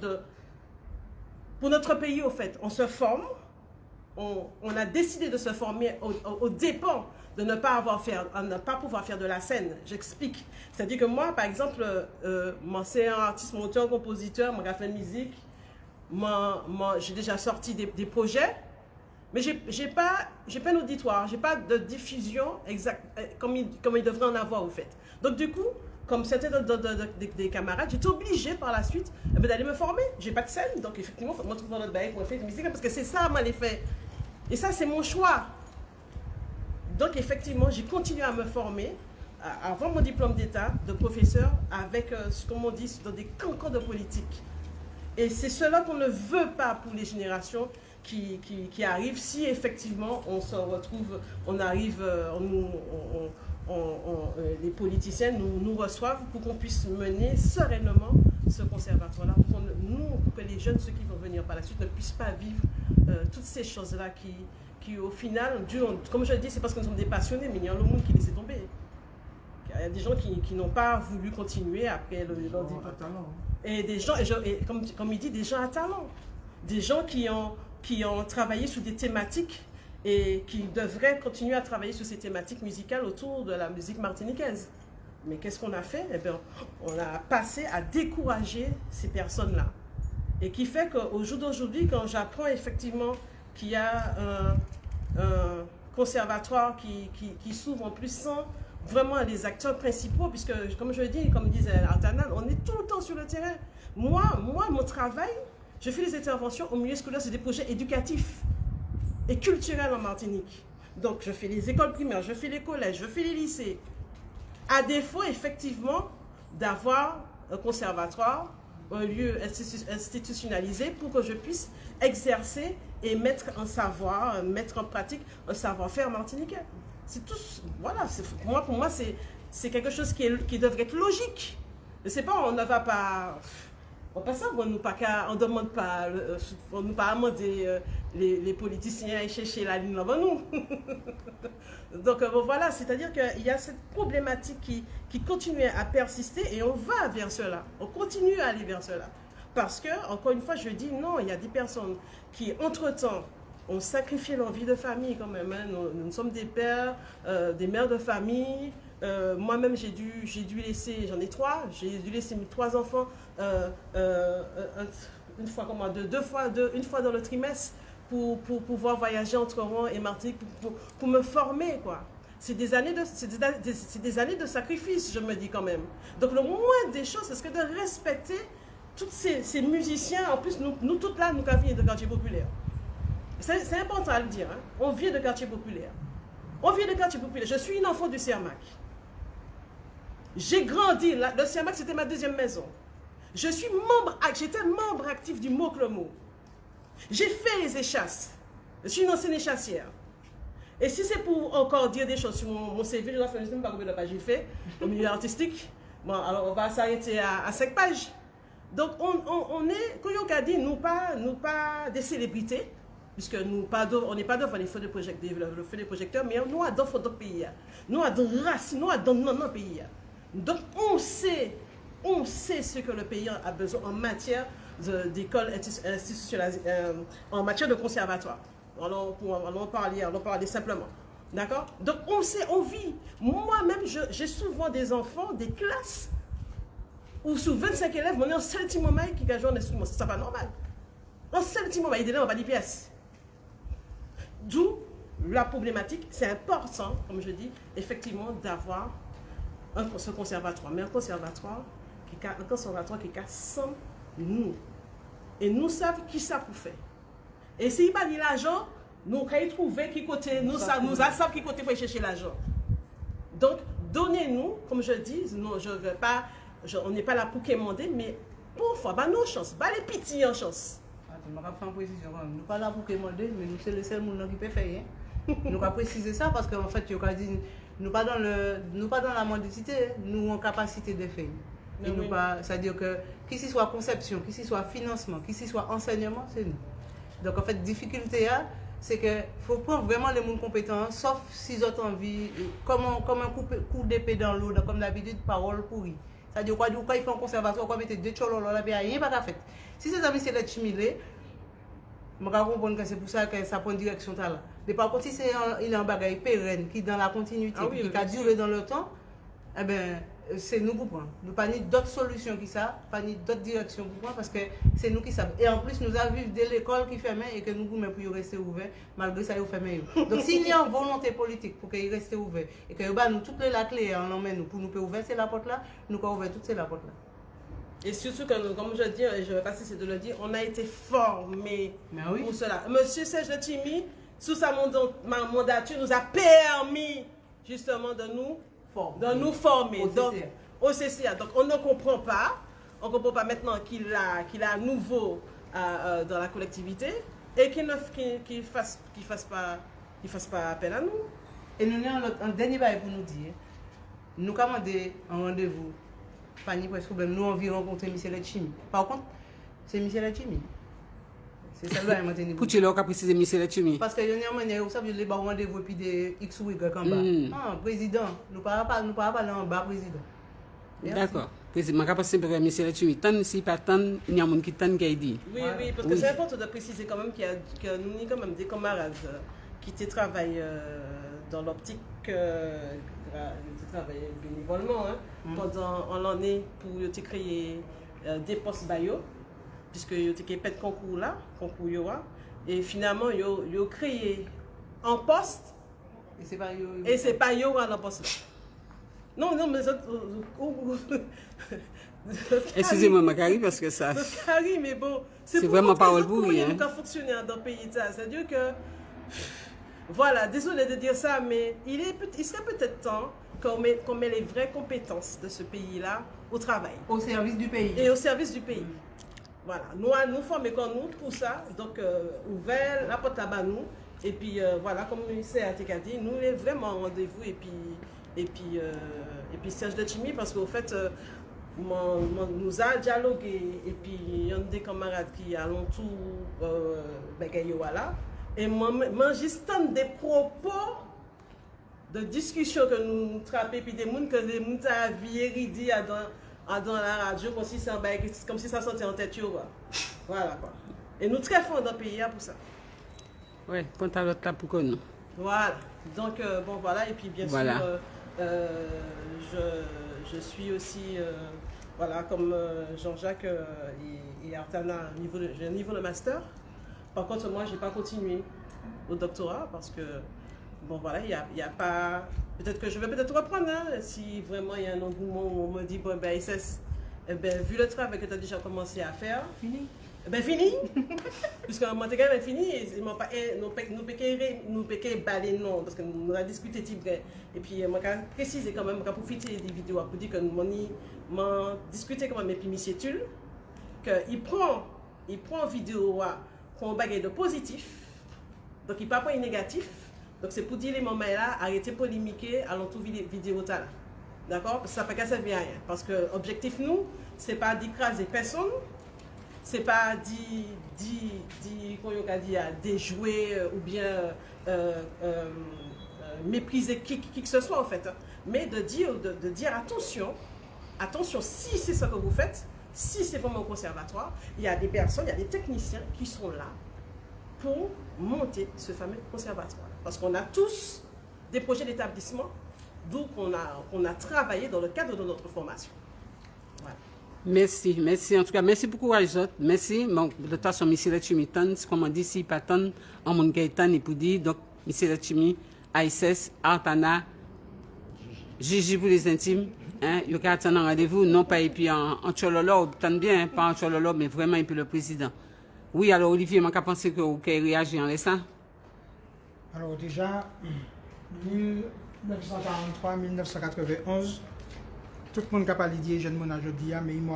C: pour notre pays au fait. On se forme, on a décidé de se former aux dépens de ne pas pouvoir faire de la scène. J'explique. C'est-à-dire que moi, par exemple, c'est un artiste, mon auteur, compositeur, mon fait de musique, j'ai déjà sorti des projets. Mais j'ai pas un auditoire, j'ai pas de diffusion exacte comme il devrait en avoir au fait. Donc du coup, comme c'était des camarades, j'étais obligée par la suite d'aller me former. J'ai pas de scène, donc effectivement, il faut me trouver dans notre bail pour faire de musique parce que c'est ça moi l'effet. Et ça c'est mon choix. Donc effectivement, j'ai continué à me former avant mon diplôme d'État de professeur, avec, comme on dit, dans des cancans de politique. Et c'est cela qu'on ne veut pas pour les générations qui arrivent, si effectivement on se retrouve, on arrive, les politiciens nous reçoivent pour qu'on puisse mener sereinement ce conservatoire-là, pour que les jeunes, ceux qui vont venir par la suite, ne puissent pas vivre toutes ces choses-là qui au final, comme je le dis, c'est parce que nous sommes des passionnés, mais il y a le monde qui laisse tomber. Il y a des gens qui n'ont pas voulu continuer après leur diplôme. Et des gens, et comme il dit, des gens à talent. Des gens qui ont travaillé sur des thématiques et qui devraient continuer à travailler sur ces thématiques musicales autour de la musique martiniquaise. Mais qu'est-ce qu'on a fait? Eh bien, on a passé à décourager ces personnes-là. Et qui fait qu'au jour d'aujourd'hui, quand j'apprends effectivement qu'il y a un conservatoire qui s'ouvre en plus sans vraiment les acteurs principaux, puisque comme je le dis, comme disait Artanan, on est tout le temps sur le terrain. Moi, mon travail, je fais des interventions au milieu scolaire, c'est des projets éducatifs et culturels en Martinique. Donc je fais les écoles primaires, je fais les collèges, je fais les lycées. À défaut, effectivement, d'avoir un conservatoire, un lieu institutionnalisé pour que je puisse exercer et mettre en savoir, mettre en pratique un savoir-faire martiniquais. C'est tout, voilà, pour moi c'est quelque chose qui devrait être logique. Je sais pas, on ne va pas, on passe ça, on ne demande pas, on nous pas demander les politiciens à chercher la ligne avant nous. Donc voilà, c'est-à-dire qu'il y a cette problématique qui continue à persister et on va vers cela, on continue à aller vers cela. Parce que, encore une fois, je dis non, il y a des personnes qui, entre-temps, ont sacrifié leur vie de famille quand même. Hein. Nous sommes des pères, des mères de famille. Moi-même, j'ai dû laisser, j'en ai 3, j'ai dû laisser mes 3 enfants une fois dans le trimestre pour pouvoir voyager entre Rouen et Martinique, pour me former, quoi. C'est des années de sacrifice, je me dis quand même. Donc le moins des choses, c'est de respecter tous ces musiciens. En plus, nous toutes là, nous vient de quartier populaire. C'est important à le dire. Hein. On vient de quartier populaire. Je suis une enfant du Cermac. J'ai grandi. Le Cermac, c'était ma deuxième maison. J'étais membre actif du Moclemo. J'ai fait les échasses. Je suis une ancienne échassière. Et si c'est pour encore dire des choses sur mon CV, je ne sais pas combien de pages j'ai fait au milieu artistique. Bon, alors on va s'arrêter à 5 pages. Donc on est, comme on a dit, nous pas des célébrités, puisque on n'est pas devant les feux de projecteurs, mais nous sommes dans notre pays. Nous sommes dans racines, nous sommes dans notre pays. Donc on sait ce que le pays a besoin en matière d'école institutionnalisée, en matière de conservatoire. Allons parler simplement. D'accord? Donc on sait, on vit. Moi-même, j'ai souvent des enfants, des classes, où sur 25 élèves, on est en seul petit moment qui a joué un instrument. C'est pas normal. En seul petit moment, il est là, on va des pièces. D'où la problématique, c'est important, comme je dis, effectivement, d'avoir ce conservatoire. Mais un conservatoire qui a sans nous. Et nous savons qui ça pour faire. Et s'il n'y a pas de l'argent, nous allons trouver qui côté, nous savons qui côté pour chercher l'argent. Donc, donnez-nous, comme je dis, non, on n'est pas là pour quémander, mais pour fois, nos chances, les petits en chance.
D: Je vais faire une précision. Nous ne sommes pas là pour quémander, mais nous sommes les seuls qui peuvent faire. Nous allons préciser ça parce qu'en fait, nous ne sommes pas dans la mendicité, nous avons capacité de faire. C'est-à-dire que, qui ce soit conception, qui ce soit financement, qui ce soit enseignement, c'est nous. Donc en fait, difficulté, c'est qu'il faut prendre vraiment les gens compétents, sauf s'ils ont envie, comme un coup d'épée dans l'eau, comme d'habitude, parole pourrie. C'est-à-dire quand ils font un conservatoire, quand ils mettent des cholos là, il n'y a rien pas fait. Si ces amis, c'est les chimilés, je comprends que c'est pour ça que ça prend une direction là. Mais par contre, si il est en bagaille pérenne, qui est dans la continuité, qui a duré dans le temps, eh bien, c'est nous pour prendre. Nous n'avons pas d'autres solutions que ça, pas d'autres directions pour prendre, parce que c'est nous qui savons. Et en plus, nous avons vu de l'école qui ferme et que nous pouvons pour rester ouverts, malgré ça, ils ferment. Donc, s'il y a une volonté politique pour qu'ils restent ouverts et que nous, toutes les clés, on emmène pour nous ouvrir ces portes-là, nous pouvons ouvrir toutes ces portes-là.
C: Et surtout que, comme je dis, et je ne vais pas cesser de le dire, on a été formés pour cela. Monsieur Serge Letchimy, sous sa mandature, nous a permis justement de nous de nous former.
D: Au
C: Donc,
D: CCA.
C: au CCA. Donc, on ne comprend pas. On ne comprend pas maintenant qu'il a à nouveau dans la collectivité et qu'il ne fasse pas appel à nous.
D: Et nous avons un dernier bail pour nous dire. Nous avons demandé un rendez-vous. Pas ni presque problème. Nous avons rencontré Michel Etchimi. Par contre, c'est Michel Etchimi. C'est ça là maintenant.
A: Pour tu l'as précisé, monsieur Letchumi.
D: Parce que il y a une manière où ça veut dire les rendez-vous et puis des X ou Y en bas. Ah, président. Nous ne parlons pas en bas, président.
A: D'accord. Président, je pense que monsieur Letchumi, tant si pas tant, il y a un monde qui tant qui a dit.
C: Oui, oui, parce que c'est important de préciser quand même que nous avons quand même des camarades qui travaillent dans l'optique, qui travaillent bénévolement pendant l'année pour créer des postes bayo, puisque ils ont fait de concours là, concours Yoa, et finalement ils ont créé un poste,
D: Et c'est pas yo.
C: et c'est pas Yoa dans le poste là. Non, non, mais
A: Excusez-moi, Macari, parce que ça.
C: Harry, mais bon,
A: C'est
C: pour
A: vraiment
C: montrer
A: parole
C: comment
A: pour rien.
C: nous avons fonctionné dans le pays. C'est-à-dire que, voilà, désolé de dire ça, mais il serait peut-être temps qu'on met les vraies compétences de ce pays-là au travail
D: Au service du pays.
C: et au service du pays. Voilà, nous former comme nous pour ça, donc ouvert la porte à nous, et puis voilà, comme le ministère a dit, nous est vraiment en rendez-vous, et puis Serge Letchimi, parce qu'au fait, nous a dialogué, et puis il y a des camarades qui allons tout voilà, et moi juste des propos de discussion que nous trappons, puis des gens que les gens à vie dans la radio, comme si ça sortait en tête. Voilà quoi. Et nous très forts dans le pays pour ça.
A: Oui, compte à l'autre là pour que nous.
C: Voilà. Donc, bon voilà, et puis bien
A: Voilà.
C: sûr, je suis aussi, voilà, comme Jean-Jacques et Artana, j'ai un niveau de master. Par contre, moi, je n'ai pas continué au doctorat parce que, bon voilà, il y a pas... Peut-être que je vais peut-être reprendre, hein, si vraiment il y a un engouement où on me dit, bon, ben, SS, eh ben, vu le travail que tu as déjà commencé à faire,
D: Fini.
C: ben fini, puisque mon quand même fini, nous péquons balai non, parce que nous avons discuté type et puis moi quand préciser quand même, quand profiter des vidéos pour dire que nous discuté quand même et puis monsieur Tulle, que il prend vidéo pour un bagage de positif, donc il ne parle pas de négatif, donc c'est pour dire les moments là, arrêter de polémiquer à l'entour vidéo là, d'accord, parce que ça ne peut pas servir à rien, parce que l'objectif nous, c'est pas d'écraser personne. C'est pas déjouer ou bien mépriser qui que ce soit en fait, mais de dire attention, si c'est ce que vous faites, si c'est vraiment au conservatoire, il y a des personnes, il y a des techniciens qui sont là pour monter ce fameux conservatoire. Parce qu'on a tous des projets d'établissement, d'où qu'on a travaillé dans le cadre de notre formation. Voilà.
A: Merci. En tout cas, merci beaucoup à les autres. Merci. Bon, de toute façon, M. Letchimi, comme on dit, si pas tant, en mon cas, il pour dire, donc, M. Letchimi, ASS, Artana, Gigi pour les intimes, hein, il y a un rendez-vous, non pas et puis en Tchololo, tant bien, pas en Tchololo, mais vraiment et puis le président. Oui, alors Olivier, je pense que vous avez réagi en laissant.
E: Alors déjà, 1943-1991, tout le monde a parlé de jeunes gens aujourd'hui, mais ils sont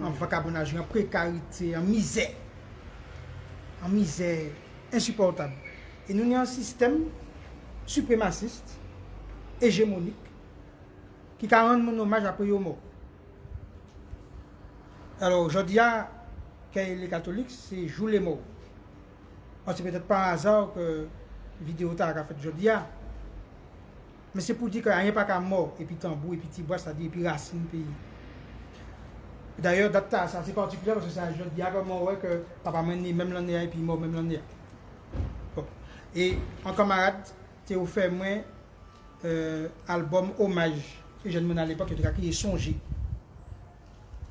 E: en vagabondage, en précarité, en misère insupportable. Et nous avons un système suprémaciste, hégémonique, qui a rendu mon hommage après les morts. Alors aujourd'hui, les catholiques, c'est jour les morts. C'est peut-être pas un hasard que la vidéo a fait aujourd'hui. Mais c'est pour dire qu'il n'y a pas qu'à mort, et puis tambour, et puis tibois, c'est-à-dire, et puis racine, puis... D'ailleurs, ça c'est particulier parce que c'est un jeu de diable, que papa m'a né même l'année, et puis mort même l'année. Bon. Et en camarade, tu as offert moi album hommage, que je ne à l'époque, qui est songé.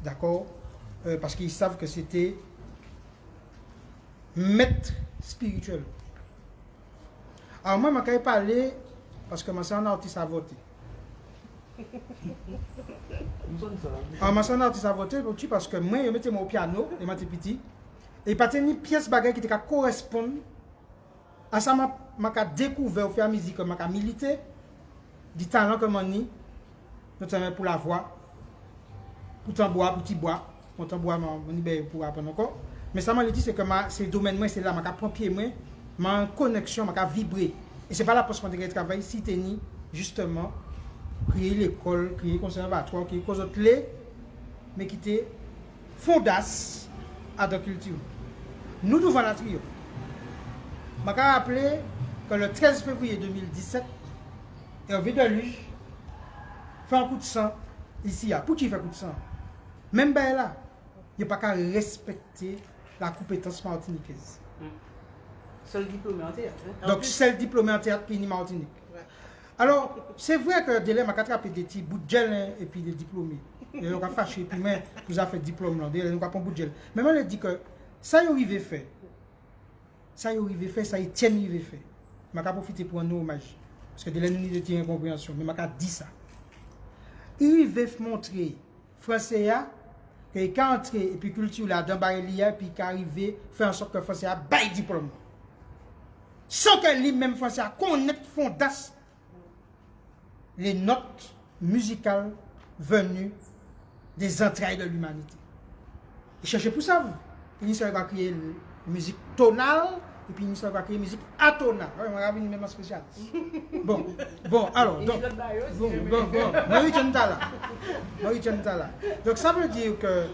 E: D'accord? Parce qu'ils savent que c'était maître spirituel. Alors moi, je vais parler parce que je suis un artiste à voter. Alors, je suis un artiste à voter parce que moi, je mettais mon piano, et je suis petit, et il n'y a pas une pièce qui correspond à ça que je découvert au fur et à mesure que je milité du talent que mani, notamment pour la voix, pour tambour, petit bois, pour tambour, pour apprendre encore. Mais ça m'a dit c'est que c'est domaine moi c'est là, ma prend pied moi, ma connexion, ma vibrer. Et c'est pas la poste qu'on travail si teni justement créer l'école, créer conservatoire, créer cause autres mais qui était fondasse à la culture. Nous devons la trio. Je me rappelle que le 13 février 2017, Hervé Deluge fait un coup de sang ici. Pour qui fait un coup de sang? Même ben là, il n'y a pas qu'à respecter la compétence martiniquaise.
D: Seul diplômé en théâtre. Hein?
E: Donc, seul diplômé en théâtre qui est Martinique. Ouais. Alors, c'est vrai que délai m'a attrapé des petits bouts de gel et puis des diplômés. Et on a fâché, puis moi, vous avez fait diplôme là, on a pas un bout de gel. Mais moi, je dis que ça y arrive fait. Ça y arrive fait, ça y tient arrive fait. Je vais profiter pour un hommage. Parce que délai nous de tient incompréhension, mais je vais dire ça. Il veut montrer français que quand entrer et puis culture là dans Barélia et puis qu'arriver faire en sorte que français a bail diplôme. Sans que lui-même français a connaître fondasse les notes musicales venues des entrailles de l'humanité. Et cherchez pour ça, il va créer la musique tonale et puis il va créer la musique atonale. On va une même spécial. Bon, alors, donc, Maurice Ntala. Donc ça veut dire que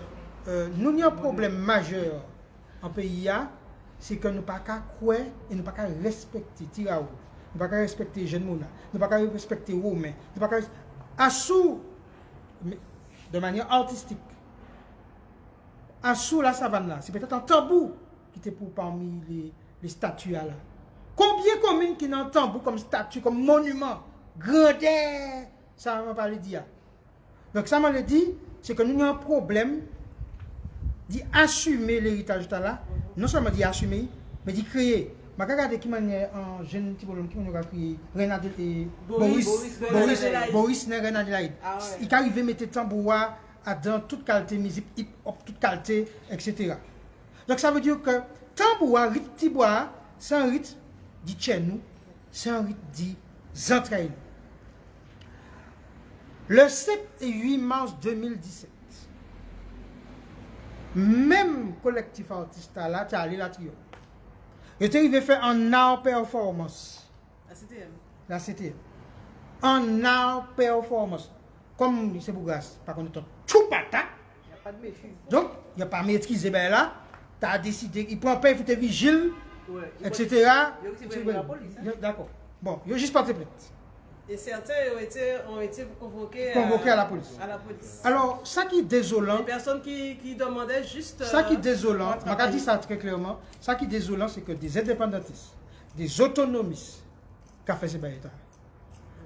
E: nous avons un problème majeur en pays, c'est que nous ne pouvons pas croire et nous ne pouvons pas respecter Tiraou. Nous ne pouvons pas respecter Jeune Mouna, nous ne pouvons pas respecter Romain, nous ne pouvons pas Assou de manière artistique. Assou la savane là, c'est peut-être un tambour qui était pour parmi les statues là. Combien de communes qui ont un tambour comme statue, comme monument, grandeur, ça m'a pas le dire. Donc ça m'a le dit, c'est que nous avons un problème d'assumer l'héritage là, non seulement d'assumer, mais d'y créer. Je regarde qui manière un jeune petit bonhomme qui a créé Renard et Boris Renard Adelaide. Il arrive à mettre tambour dans toute qualité musique hip-hop, toute qualité, etc. Donc ça veut dire que tambour, rythme tibois, c'est un rythme dit chez nous, c'est un rythme dit entrailles. Le 7 et 8 mars 2017, même collectif artiste là, tu as allé la trio. Et tu arrivé faire un art performance. La CTM. Un art performance. Comme c'est pour grâce, par contre, tout pata. Il n'y a pas de maîtrise. Donc, il n'y a pas de maîtrise. Ben là, tu as décidé, il prend pas, il faut te vigile, etc. D'accord. Bon, il n'y a juste pas de plainte.
C: Et certains ont été convoqués
E: à la police. Alors, ça qui est désolant.
C: Les personnes qui demandaient juste.
E: Ça qui est désolant, je vais dire ça très clairement. Ça qui est désolant, c'est que des indépendantistes, des autonomistes, qui ont fait ces bails.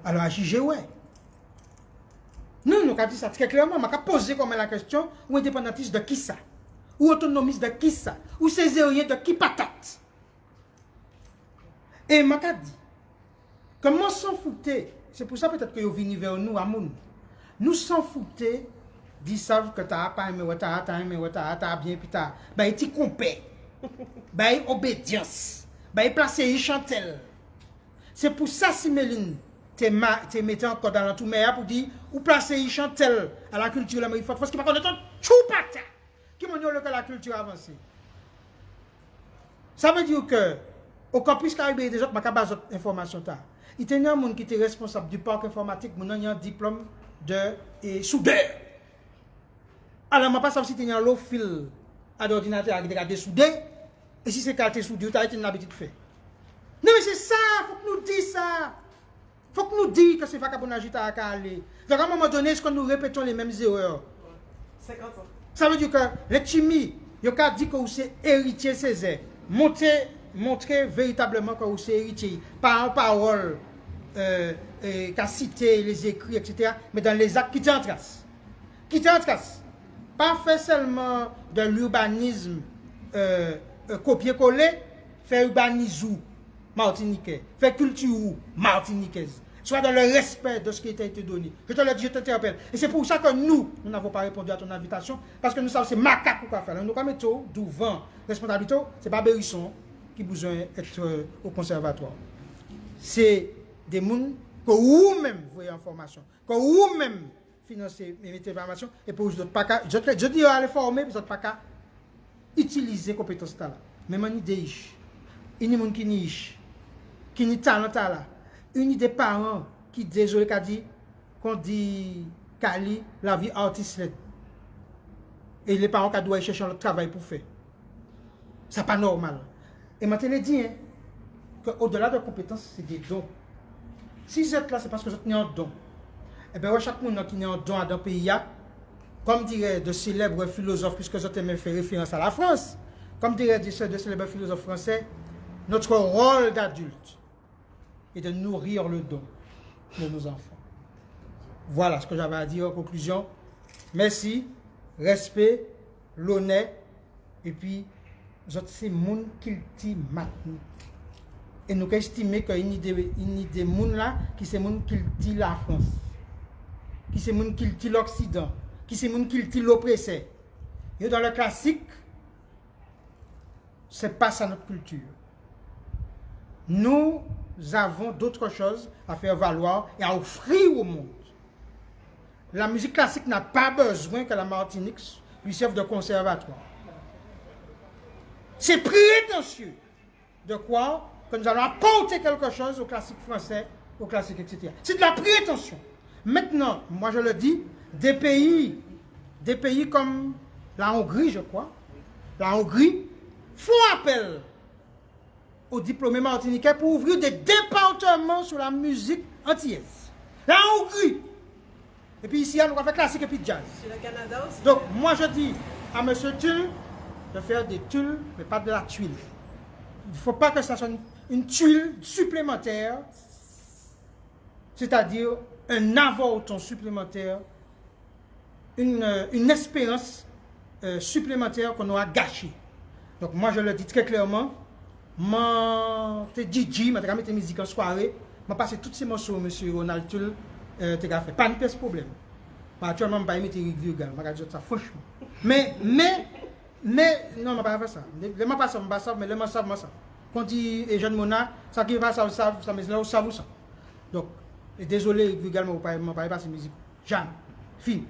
E: Alors, à juger, ouais. Nous avons dit ça très clairement. Je vais poser comme la question ou indépendantiste de qui ça? Ou autonomiste de qui ça? Ou césarien de qui patate? Et je vais dire. Comment s'en foutait? C'est pour ça peut-être que vous venez vers nous à Moun. Nous s'en foutait, ils savent que tu n'as pas aimé, tu as bien, puis tu as. Ben, ils compèrent. Ben, obédience. Ben, ils placent Chantel. C'est pour ça, si Méline, tu mettais encore dans l'entour, mais pour dire, ou placer Chantel à la culture, il faut parce qu'il va connaître tout pata. Qui m'a dit que la culture avance. Ça veut dire que, au campus Caribé des autres, je vais d'autres informations. Il y a un monde qui était responsable du parc informatique, il a un diplôme de soudeur. Alors, je ne sais pas si tu as un lot fil à l'ordinateur avec des soudés, et si c'est qualité soudure, tu as une habitude de faire. Non, mais c'est ça, il faut que nous disions ça. Il faut que nous disions que c'est pas qu'on agite à aller. Donc, à un moment donné, est-ce que nous répétons les mêmes erreurs?
C: 50 ans.
E: Ça veut dire que les chimies, il y a dit que c'est héritier Césaire. Montrer véritablement que vous êtes héritier, par parole, qu'à citer les écrits, etc., mais dans les actes qui t'en trace. Qui t'en trace. Pas faire seulement de l'urbanisme copier-coller, faire urbanisme martiniquais, faire culture martiniquaise, soit dans le respect de ce qui t'a été donné. Je te le dis, je t'interpelle. Et c'est pour ça que nous n'avons pas répondu à ton invitation, parce que nous savons que c'est macaque pour faire. Nous avons méthode devant responsabilité, c'est pas Bérisson qui a besoin d'être au conservatoire. C'est des gens que vous-même voyez en formation, que vous-même financez et mettez en formation, et pour vous autres pas qu'à, je dis à les former, vous autres pas qu'à utiliser les compétences là. Même une idée, une monde qui niche, qui ni talent là, une idée parents qui désolé qu'a dit, qu'on dit Kali, la vie artiste. Et les parents qui doivent chercher un travail pour faire. C'est pas normal. Et maintenant, je dis, hein, qu'au-delà de compétences, c'est des dons. Si vous êtes là, c'est parce que vous êtes un don. Et bien, chaque monde qui est un don dans le pays, comme dirait de célèbres philosophes, puisque vous avez fait référence à la France, comme dirait de célèbres philosophes français, notre rôle d'adulte est de nourrir le don de nos enfants. Voilà ce que j'avais à dire en conclusion. Merci, respect, l'honneur, et puis, c'est le monde qui dit maintenant. Et nous estimons qu'il y a une idée de monde là, qui c'est le monde qui dit la France, qui c'est le monde qui dit l'Occident, qui c'est le monde qui dit l'oppresseur. Et dans le classique, c'est pas ça notre culture. Nous avons d'autres choses à faire valoir et à offrir au monde. La musique classique n'a pas besoin que la Martinique lui serve de conservatoire. C'est prétentieux de croire que nous allons apporter quelque chose au classique français, au classique, etc. C'est de la prétention. Maintenant, moi je le dis, des pays comme la Hongrie, je crois, la Hongrie, font appel aux diplômés martiniquais pour ouvrir des départements sur la musique antillaise. La Hongrie. Et puis ici, on va faire classique et puis jazz.
C: Sur le Canada aussi.
E: Donc, moi je dis à M. Tulle de faire des tulles, mais pas de la tuile. Il ne faut pas que ça soit une tuile supplémentaire, c'est-à-dire un avorton supplémentaire, une espérance supplémentaire qu'on aura gâchée. Donc moi je le dis très clairement, moi, je DJ, je vais mettre musique en soirée, je vais passer tous ces morceaux, M. Ronald Tulle, tu as fait. Pas de problème. Actuellement, je ne vais pas mettre Eric Virgal, je vais dire ça franchement. Mais, non, je ne vais pas faire ça. Je ne vais pas faire ça, mais je vais faire ça. Quand dit les jeunes mona, ça qui va ça, mais là, ça vous ça. Donc, désolé, Eric Virgal, je ne vais pas passer musique. Jamais. Fini.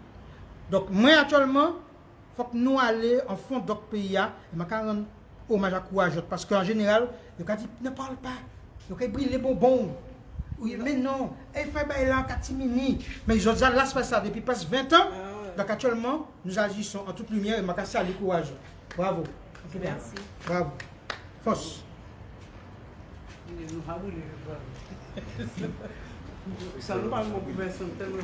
E: Donc, moi, actuellement, il faut que nous allions en fond de notre pays, et je vais rendre hommage à courage. Parce qu'en général, le gars dit, ne parle pas. Il faut briller les bonbons. Oui, mais non, elle fait là en catimini. Mais ils ont déjà là, ça depuis presque 20 ans. Donc actuellement, nous agissons en toute lumière et je vais saluer courage. Bravo.
C: Merci.
E: Bravo. Force.
D: Ça nous parle de mon gouvernement tellement.